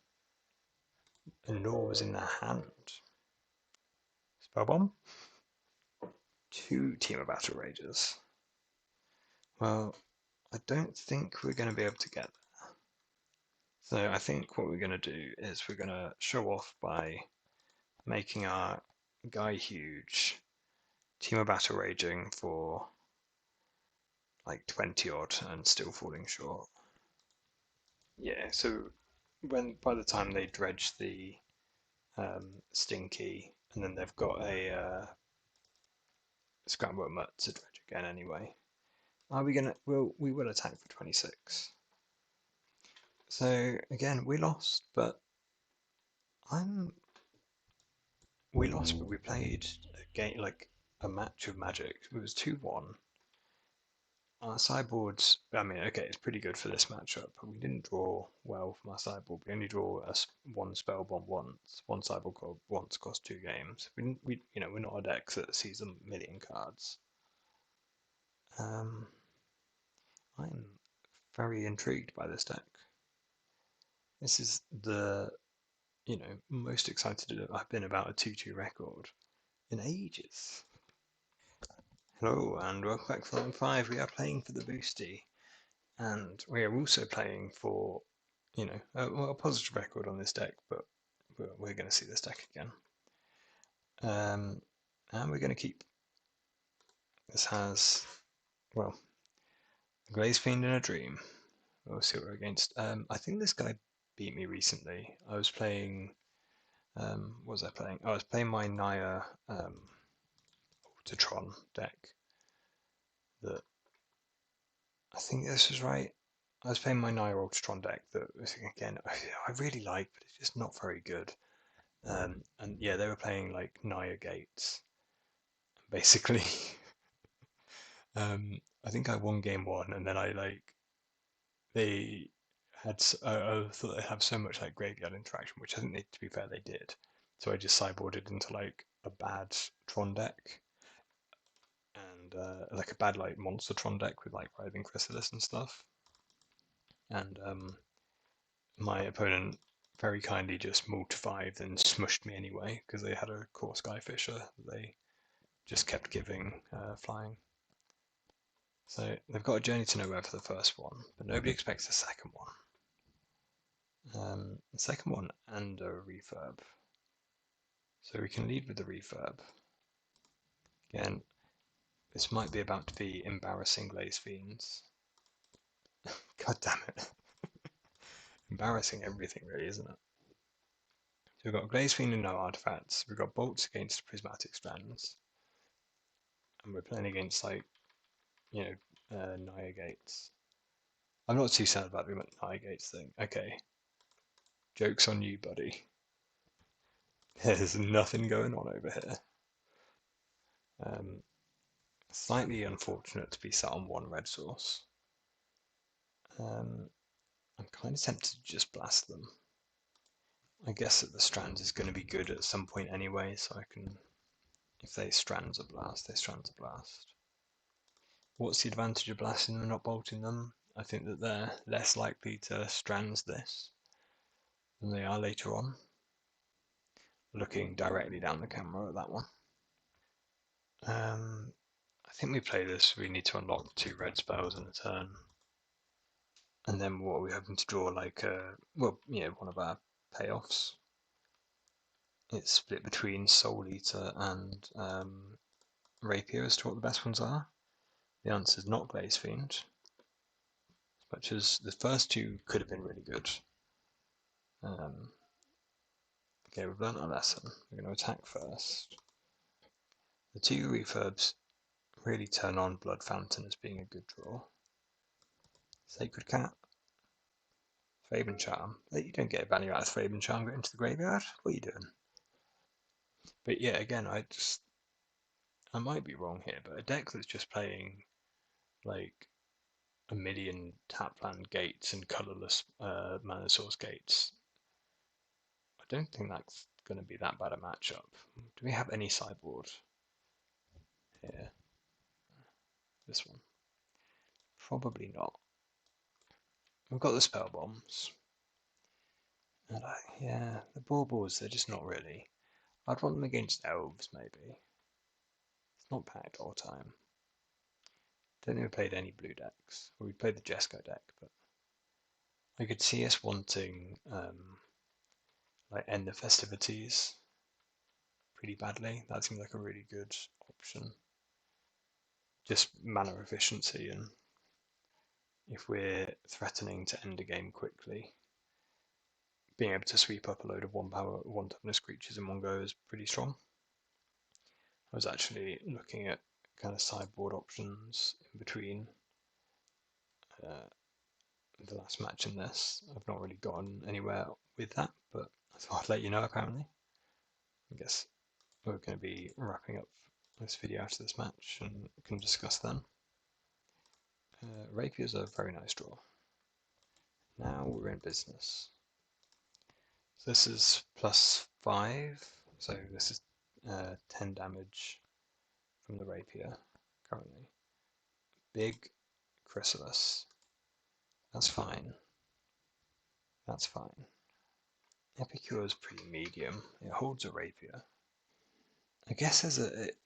And Gnaw was in their hand. Spellbomb? 2 Team of Battle Rages. Well, I don't think we're going to be able to get there. So I think what we're going to do is we're going to show off by making our guy huge, Team of Battle Raging for like 20 odd and still falling short. Yeah, so by the time they dredge the Stinky, and then they've got a Scrapbook Mutt to dredge again anyway. Are we gonna? We will attack for 26. So again, we lost, but we lost, but we played a game like a match of Magic. It was 2-1. Our sideboards, I mean, okay, it's pretty good for this matchup, but we didn't draw well from our sideboard. We only draw one spell bomb once. One sideboard card once cost 2 games. We're not a deck that sees a million cards. I'm very intrigued by this deck. This is the most excited I've been about a 2-2 record in ages. Hello and welcome back to Line 5. We are playing for the boosty, and we are also playing for, a positive record on this deck, but we're going to see this deck again. And we're going to keep. This has, well, Glaze Fiend in a Dream. We'll see what we're against. I think this guy beat me recently. I was playing. What was I playing? I was playing my Naya Ultratron deck. That I think this is right. I was playing my Naya Ultratron deck that, again, I really like, but it's just not very good. And yeah, they were playing like Naya Gates, basically. I think I won game 1, and then they had I thought they have so much like graveyard interaction, which I think to be fair they did. So I just sideboarded into like a bad Tron deck, and like a bad like monster Tron deck with like Writhing Chrysalis and stuff. And my opponent very kindly just moved to 5 and smushed me anyway because they had a core Skyfisher that they just kept giving flying. So they've got a Journey to Nowhere for the first one, but nobody expects the second one. The second one and a refurb. So we can lead with the refurb. Again, this might be about to be embarrassing Glaze Fiends. God damn it. Embarrassing everything really, isn't it? So we've got Glaze Fiend and no artifacts. We've got bolts against prismatic strands. And we're playing against like, Naya Gates. I'm not too sad about the Naya Gates thing. Okay. Joke's on you, buddy. There's nothing going on over here. Slightly unfortunate to be sat on one red source. I'm kind of tempted to just blast them. I guess that the strands is going to be good at some point anyway, so I can, if they strands a blast, they strands a blast. What's the advantage of blasting them and not bolting them? I think that they're less likely to strands this than they are later on. Looking directly down the camera at that one. I think we play this, we need to unlock 2 red spells in a turn. And then what are we hoping to draw? Like, one of our payoffs. It's split between Soul Eater and Rapier as to what the best ones are. The answer is not Glaze Fiend. As much as the first 2 could have been really good. Okay, we've learned our lesson. We're going to attack first. The 2 refurbs really turn on Blood Fountain as being a good draw. Sacred Cat. Faben Charm. You don't get value out of Faben Charm going into the graveyard. What are you doing? But yeah, again, I might be wrong here, but a deck that's just playing like a million tapland gates and colorless mana source gates, I don't think that's going to be that bad a matchup. Do we have any sideboard here? This one? Probably not. We've got the spell bombs. And yeah, the baubles, they're just not really. I'd want them against elves, maybe. It's not packed all time. Don't think we played any blue decks. Well, we played the Jeskai deck, but I could see us wanting like end the festivities pretty badly. That seems like a really good option. Just mana efficiency, and if we're threatening to end a game quickly, being able to sweep up a load of 1-power, 1-toughness creatures in one go is pretty strong. I was actually looking at kind of sideboard options in between the last match and this. I've not really gotten anywhere with that, but I thought I'd let you know apparently. I guess we're going to be wrapping up this video after this match and can discuss then. Rapier's a very nice draw. Now we're in business. So this is +5, so this is 10 damage from the Rapier currently. Big Chrysalis. That's fine. That's fine. Epicure is pretty medium. It holds a Rapier. I guess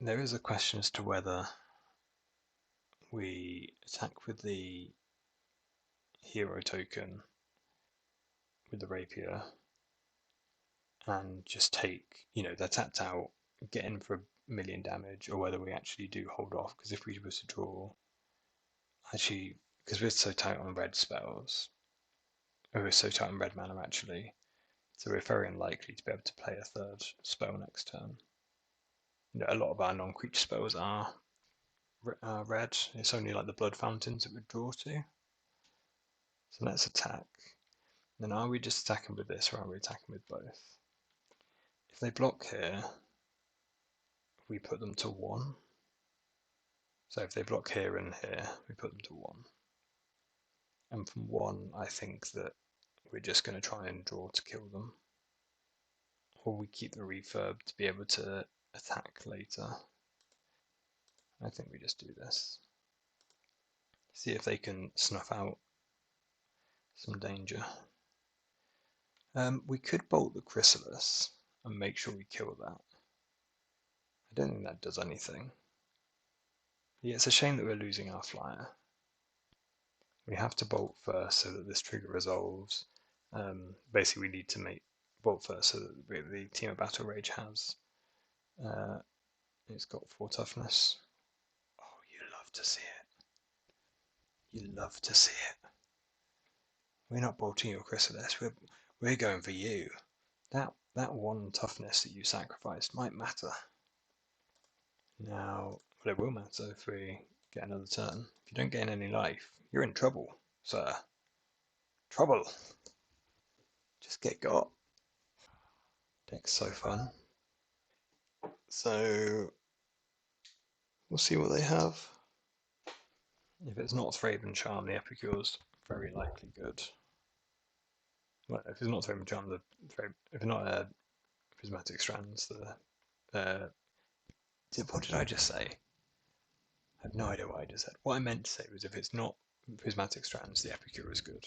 there is a question as to whether we attack with the hero token with the Rapier and just take, they're tapped out, get in for 1,000,000 damage, or whether we actually do hold off, because if we were to draw, actually, because we're so tight on red spells, or we're so tight on red mana actually, so we're very unlikely to be able to play a third spell next turn. A lot of our non-creature spells are red. It's only like the blood fountains that we draw to. So let's attack. Then are we just attacking with this, or are we attacking with both? If they block here, we put them to 1. So if they block here and here, we put them to 1. And from 1, I think that we're just going to try and draw to kill them. Or we keep the refurb to be able to attack later. I think we just do this. See if they can snuff out some danger. We could bolt the Chrysalis and make sure we kill that. I don't think that does anything. Yeah, it's a shame that we're losing our flyer. We have to bolt first so that this trigger resolves. Basically, we need to make bolt first so that the Temur Battle Rage has. It's got 4 toughness. Oh, you love to see it. You love to see it. We're not bolting your Chrysalis. We're going for you. That 1 toughness that you sacrificed might matter. Now, well, it will matter if we get another turn. If you don't gain any life, you're in trouble, sir. Trouble. Just get got. Deck's so fun. So we'll see what they have. If it's not Thraben Charm, the Epicure's very likely good. Well, if it's not Thraben Charm, if it's not Prismatic Strands, what did I just say? I have no idea what I just said. What I meant to say was if it's not Prismatic Strands, the Epicure is good.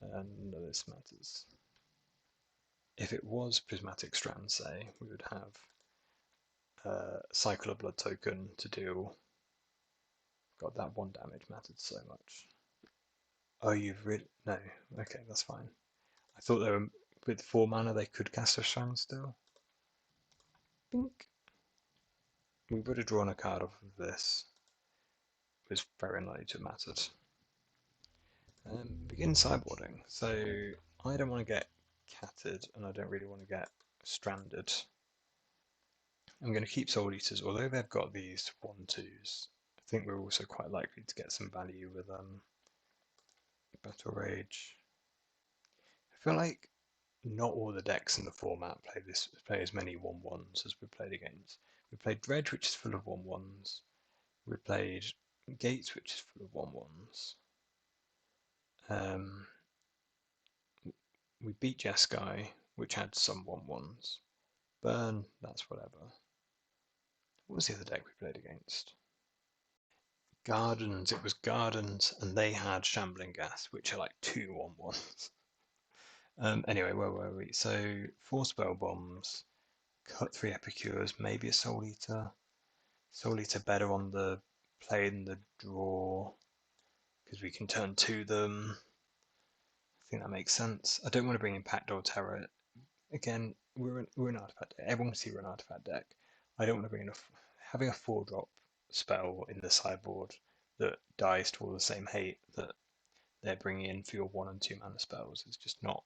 None of this matters. If it was Prismatic Strands, say, we would have Cycle of Blood token to deal. God, that 1 damage mattered so much. Oh, you've really... No, okay, that's fine. I thought they were... With 4 mana they could cast a Strand still. Bink. We would have drawn a card off of this. It was very unlikely to have mattered. Begin sideboarding. So I don't want to get catted and I don't really want to get stranded. I'm going to keep Soul Eaters, although they've got these 1/2s. I think we're also quite likely to get some value with Battle Rage. I feel like not all the decks in the format play as many 1/1s as we played against. We played Dredge, which is full of 1/1s. We played Gates, which is full of 1/1s. We beat Jeskai, which had some 1/1s. Burn, that's whatever. What was the other deck we played against? Gardens, it was Gardens, and they had Shambling Gas, which are like 2 1/1s. Anyway, where were we? So 4 Spell Bombs, cut 3 Epicures, maybe a Soul Eater. Soul Eater better on the play than the draw, because we can turn to them. I think that makes sense. I don't want to bring in Pact Old Terror. Again, we're an artifact deck. Everyone can see we're an artifact deck. I don't want to bring in having a 4-drop spell in the sideboard that dies to all the same hate that they're bringing in for your 1 and 2 mana spells. It's just not.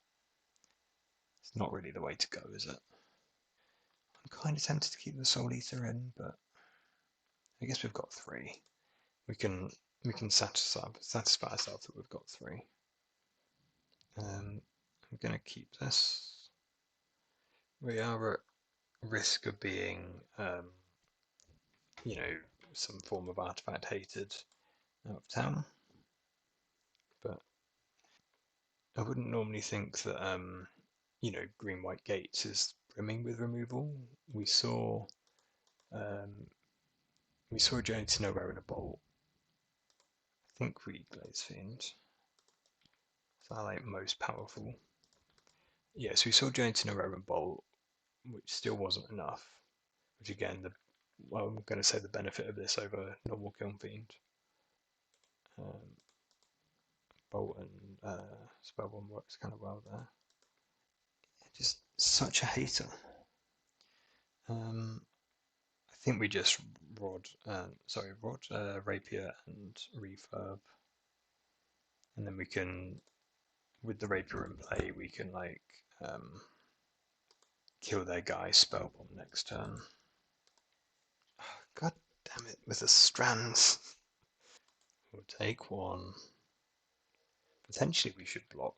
It's not really the way to go, is it? I'm kind of tempted to keep the Soul Eater in, but I guess we've got 3. We can satisfy ourselves that we've got 3. I'm going to keep this. We are at risk of being you know, some form of artifact hated out of town. But I wouldn't normally think that, you know, green-white gates is brimming with removal. We saw, um, we saw a Journey to Nowhere in a bolt. I think we Glaze Fiend. Is that like most powerful? Yeah, so we saw Journey to Nowhere in a bolt, which still wasn't enough. Which again, well, I'm going to say the benefit of this over normal Kiln Fiend. Um, Bolt and Spellbomb works kind of well there. Just such a hater. I think we just Rapier and Refurb, and then we can, with the Rapier in play, we can like kill their guy Spellbomb next turn. God damn it, with the strands. We'll take one. Potentially we should block.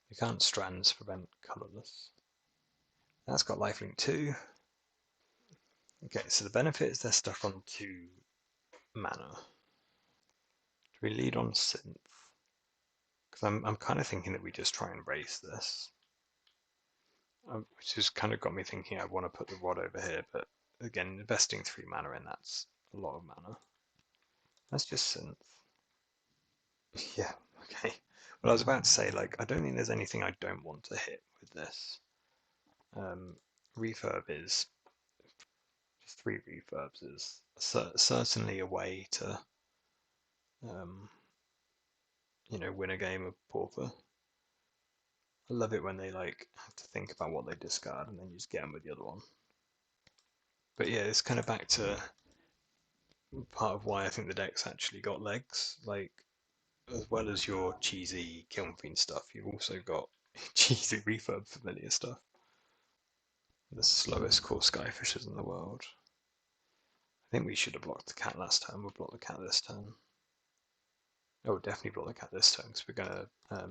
We can't strands prevent colourless. That's got lifelink too. Okay, so the benefit is they're stuck on 2 mana. Do we lead on Synth? Because I'm kind of thinking that we just try and race this. Which has kind of got me thinking I want to put the rod over here, but again, investing 3 mana in that's a lot of mana. That's just Synth. Yeah, okay. Well, I was about to say, like, I don't think there's anything I don't want to hit with this. Refurb is, just 3 refurbs is certainly a way to, you know, win a game of Pauper. I love it when they like have to think about what they discard and then you just get them with the other one. But yeah, it's kind of back to part of why I think the deck's actually got legs. Like, as well as your cheesy Kiln Fiend stuff, you've also got cheesy refurb familiar stuff. The slowest core Skyfishers in the world. I think we should have blocked the cat last time. We'll block the cat this turn. Oh, we'll definitely block the cat this turn because we're going to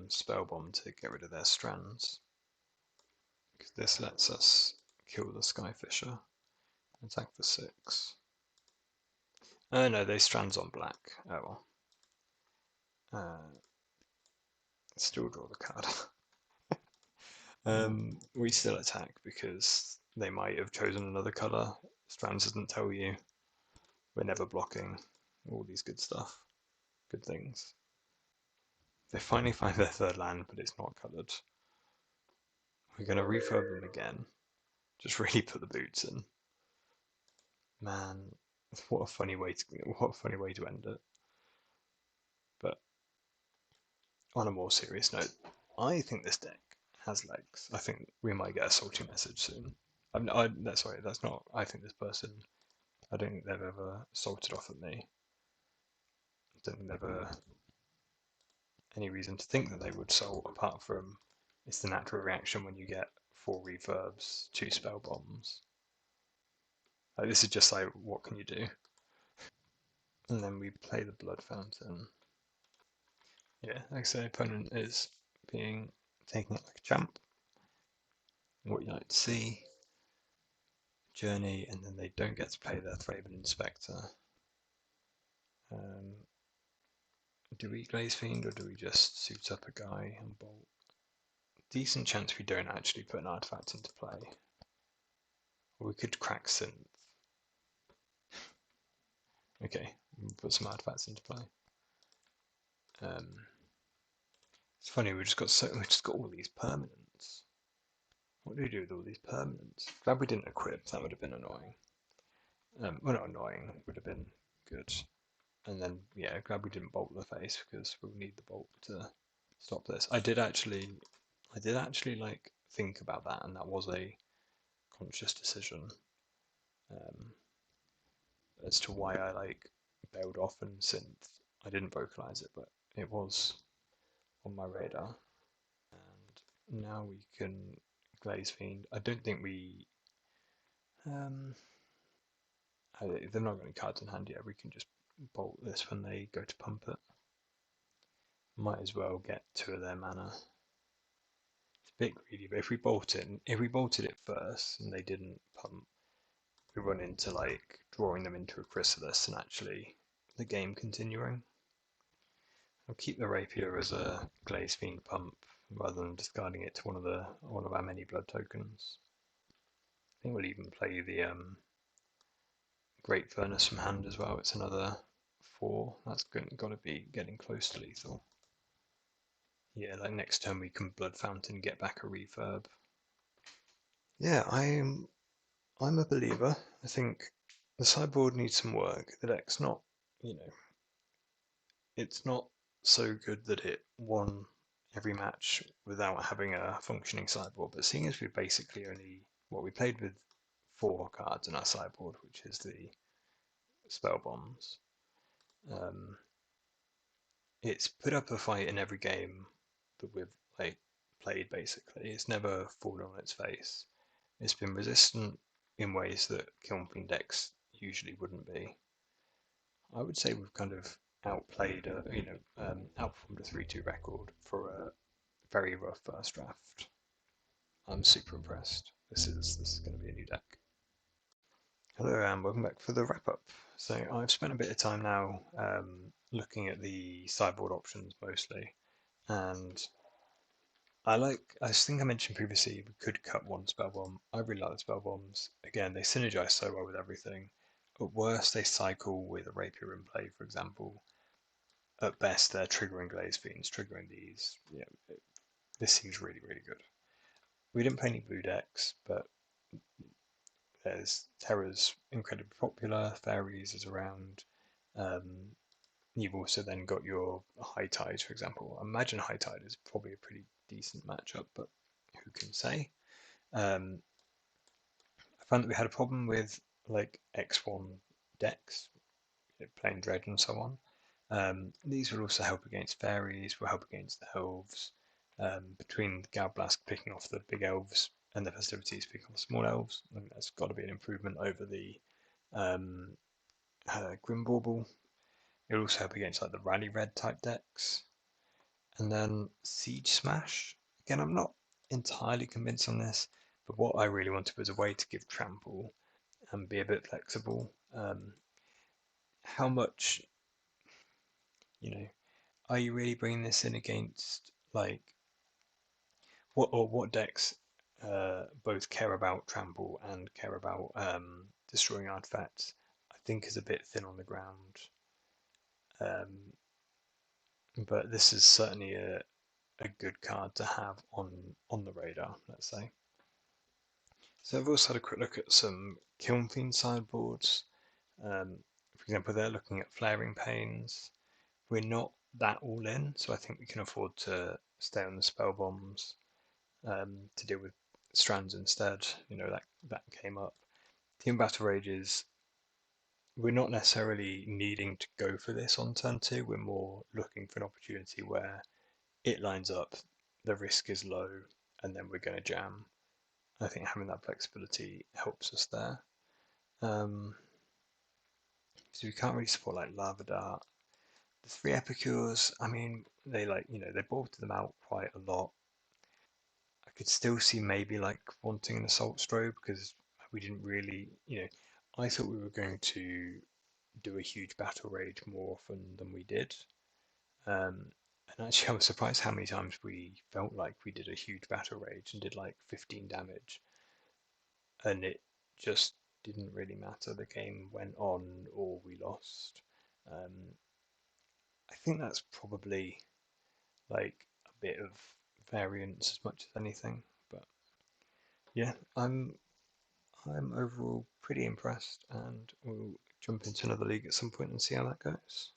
Spellbomb to get rid of their strands. Because this lets us kill the Skyfisher. Attack for 6. Oh no, they strands on black. Oh well. Still draw the card. We still attack because they might have chosen another colour. Strands doesn't tell you. We're never blocking. All these good stuff. Good things. They finally find their 3rd land, but it's not coloured. We're going to refurb them again. Just really put the boots in. Man, what a funny way to end it. But on a more serious note, I think this deck has legs. I think we might get a salty message soon. Sorry, that's not. I think this person. I don't think they've ever salted off at me. I don't think they've ever any reason to think that they would salt, apart from it's the natural reaction when you get 4 reverbs, 2 spell bombs. Like, this is just like, what can you do? And then we play the Blood Fountain. Yeah, like I say, opponent is taking it like a champ. What you like to see. Journey, and then they don't get to play their Thraben Inspector. Do we Glaze Fiend or do we just suit up a guy and bolt? Decent chance we don't actually put an artifact into play. Or we could crack Synth. Okay, we'll put some artifacts into play. It's funny, we've just got all these permanents. What do we do with all these permanents? Glad we didn't equip, that would have been annoying. Well, not annoying, would have been good. And then, yeah, glad we didn't bolt the face because we'll need the bolt to stop this. I did actually like think about that, and that was a conscious decision as to why I like bailed off and Synth. I didn't vocalize it, but it was on my radar. And now we can Glaze Fiend. I don't think we. They're not going to cards in hand yet. We can just bolt this when they go to pump it. Might as well get 2 of their mana. It's a bit greedy, but if we bolted it first and they didn't pump, we run into like drawing them into a chrysalis and actually the game continuing. I'll keep the rapier as a Glaze Fiend pump rather than discarding it to one of our many blood tokens. I think we'll even play the Great Furnace from hand as well. It's another 4. That's got to be getting close to lethal. Yeah, like next turn we can Blood Fountain, get back a refurb. Yeah, I'm a believer. I think the sideboard needs some work. The deck's not, you know, it's not so good that it won every match without having a functioning sideboard. But seeing as we basically only we played with 4 cards in our sideboard, which is the spell bombs. It's put up a fight in every game that we've like played. Basically, it's never fallen on its face. It's been resistant in ways that Kiln Fiend decks usually wouldn't be. I would say we've kind of outplayed, outperformed a 3-2 record for a very rough first draft. I'm super impressed. This is going to be a new deck. Hello and welcome back for the wrap up. So I've spent a bit of time now looking at the sideboard options mostly, and I think I mentioned previously we could cut one spell bomb. I really like the spell bombs. Again, they synergize so well with everything. At worst, they cycle with a rapier in play, for example. At best, they're triggering Glaze Fiends, triggering these. Yeah, this seems really, really good. We didn't play any blue decks, but there's Terra's incredibly popular, Fairies is around. You've also then got your High Tide, for example. I imagine High Tide is probably a pretty decent matchup, but who can say? I found that we had a problem with like X1 decks, playing Dredge and so on. These will also help against Fairies, will help against the Elves. Between Galblast picking off the big Elves and the Festivities picking off small Elves, I think that's got to be an improvement over the Grimbauble. It'll also help against like the Rally Red type decks. And then Siege Smash. Again, I'm not entirely convinced on this, but what I really wanted was a way to give Trample and be a bit flexible. How much, are you really bringing this in against like what decks both care about Trample and care about destroying artifacts? I think is a bit thin on the ground. But this is certainly a good card to have on the radar, let's say. So I've also had a quick look at some Kiln Fiend sideboards. For example, they're looking at Flaring Pains. We're not that all in, so I think we can afford to stay on the spell bombs to deal with strands instead. That came up. Team Battle Rages, we're not necessarily needing to go for this on turn 2. We're more looking for an opportunity where it lines up, the risk is low, and then we're going to jam. I think having that flexibility helps us there. So we can't really support like Lava Dart. The 3 Epicures, I mean, they bolted them out quite a lot. I could still see maybe like wanting an Assault Strobe because we didn't really, I thought we were going to do a huge Battle Rage more often than we did. And actually, I was surprised how many times we felt like we did a huge Battle Rage and did like 15 damage. And it just didn't really matter. The game went on or we lost. I think that's probably like a bit of variance as much as anything. But yeah, I'm overall pretty impressed, and we'll jump into another league at some point and see how that goes.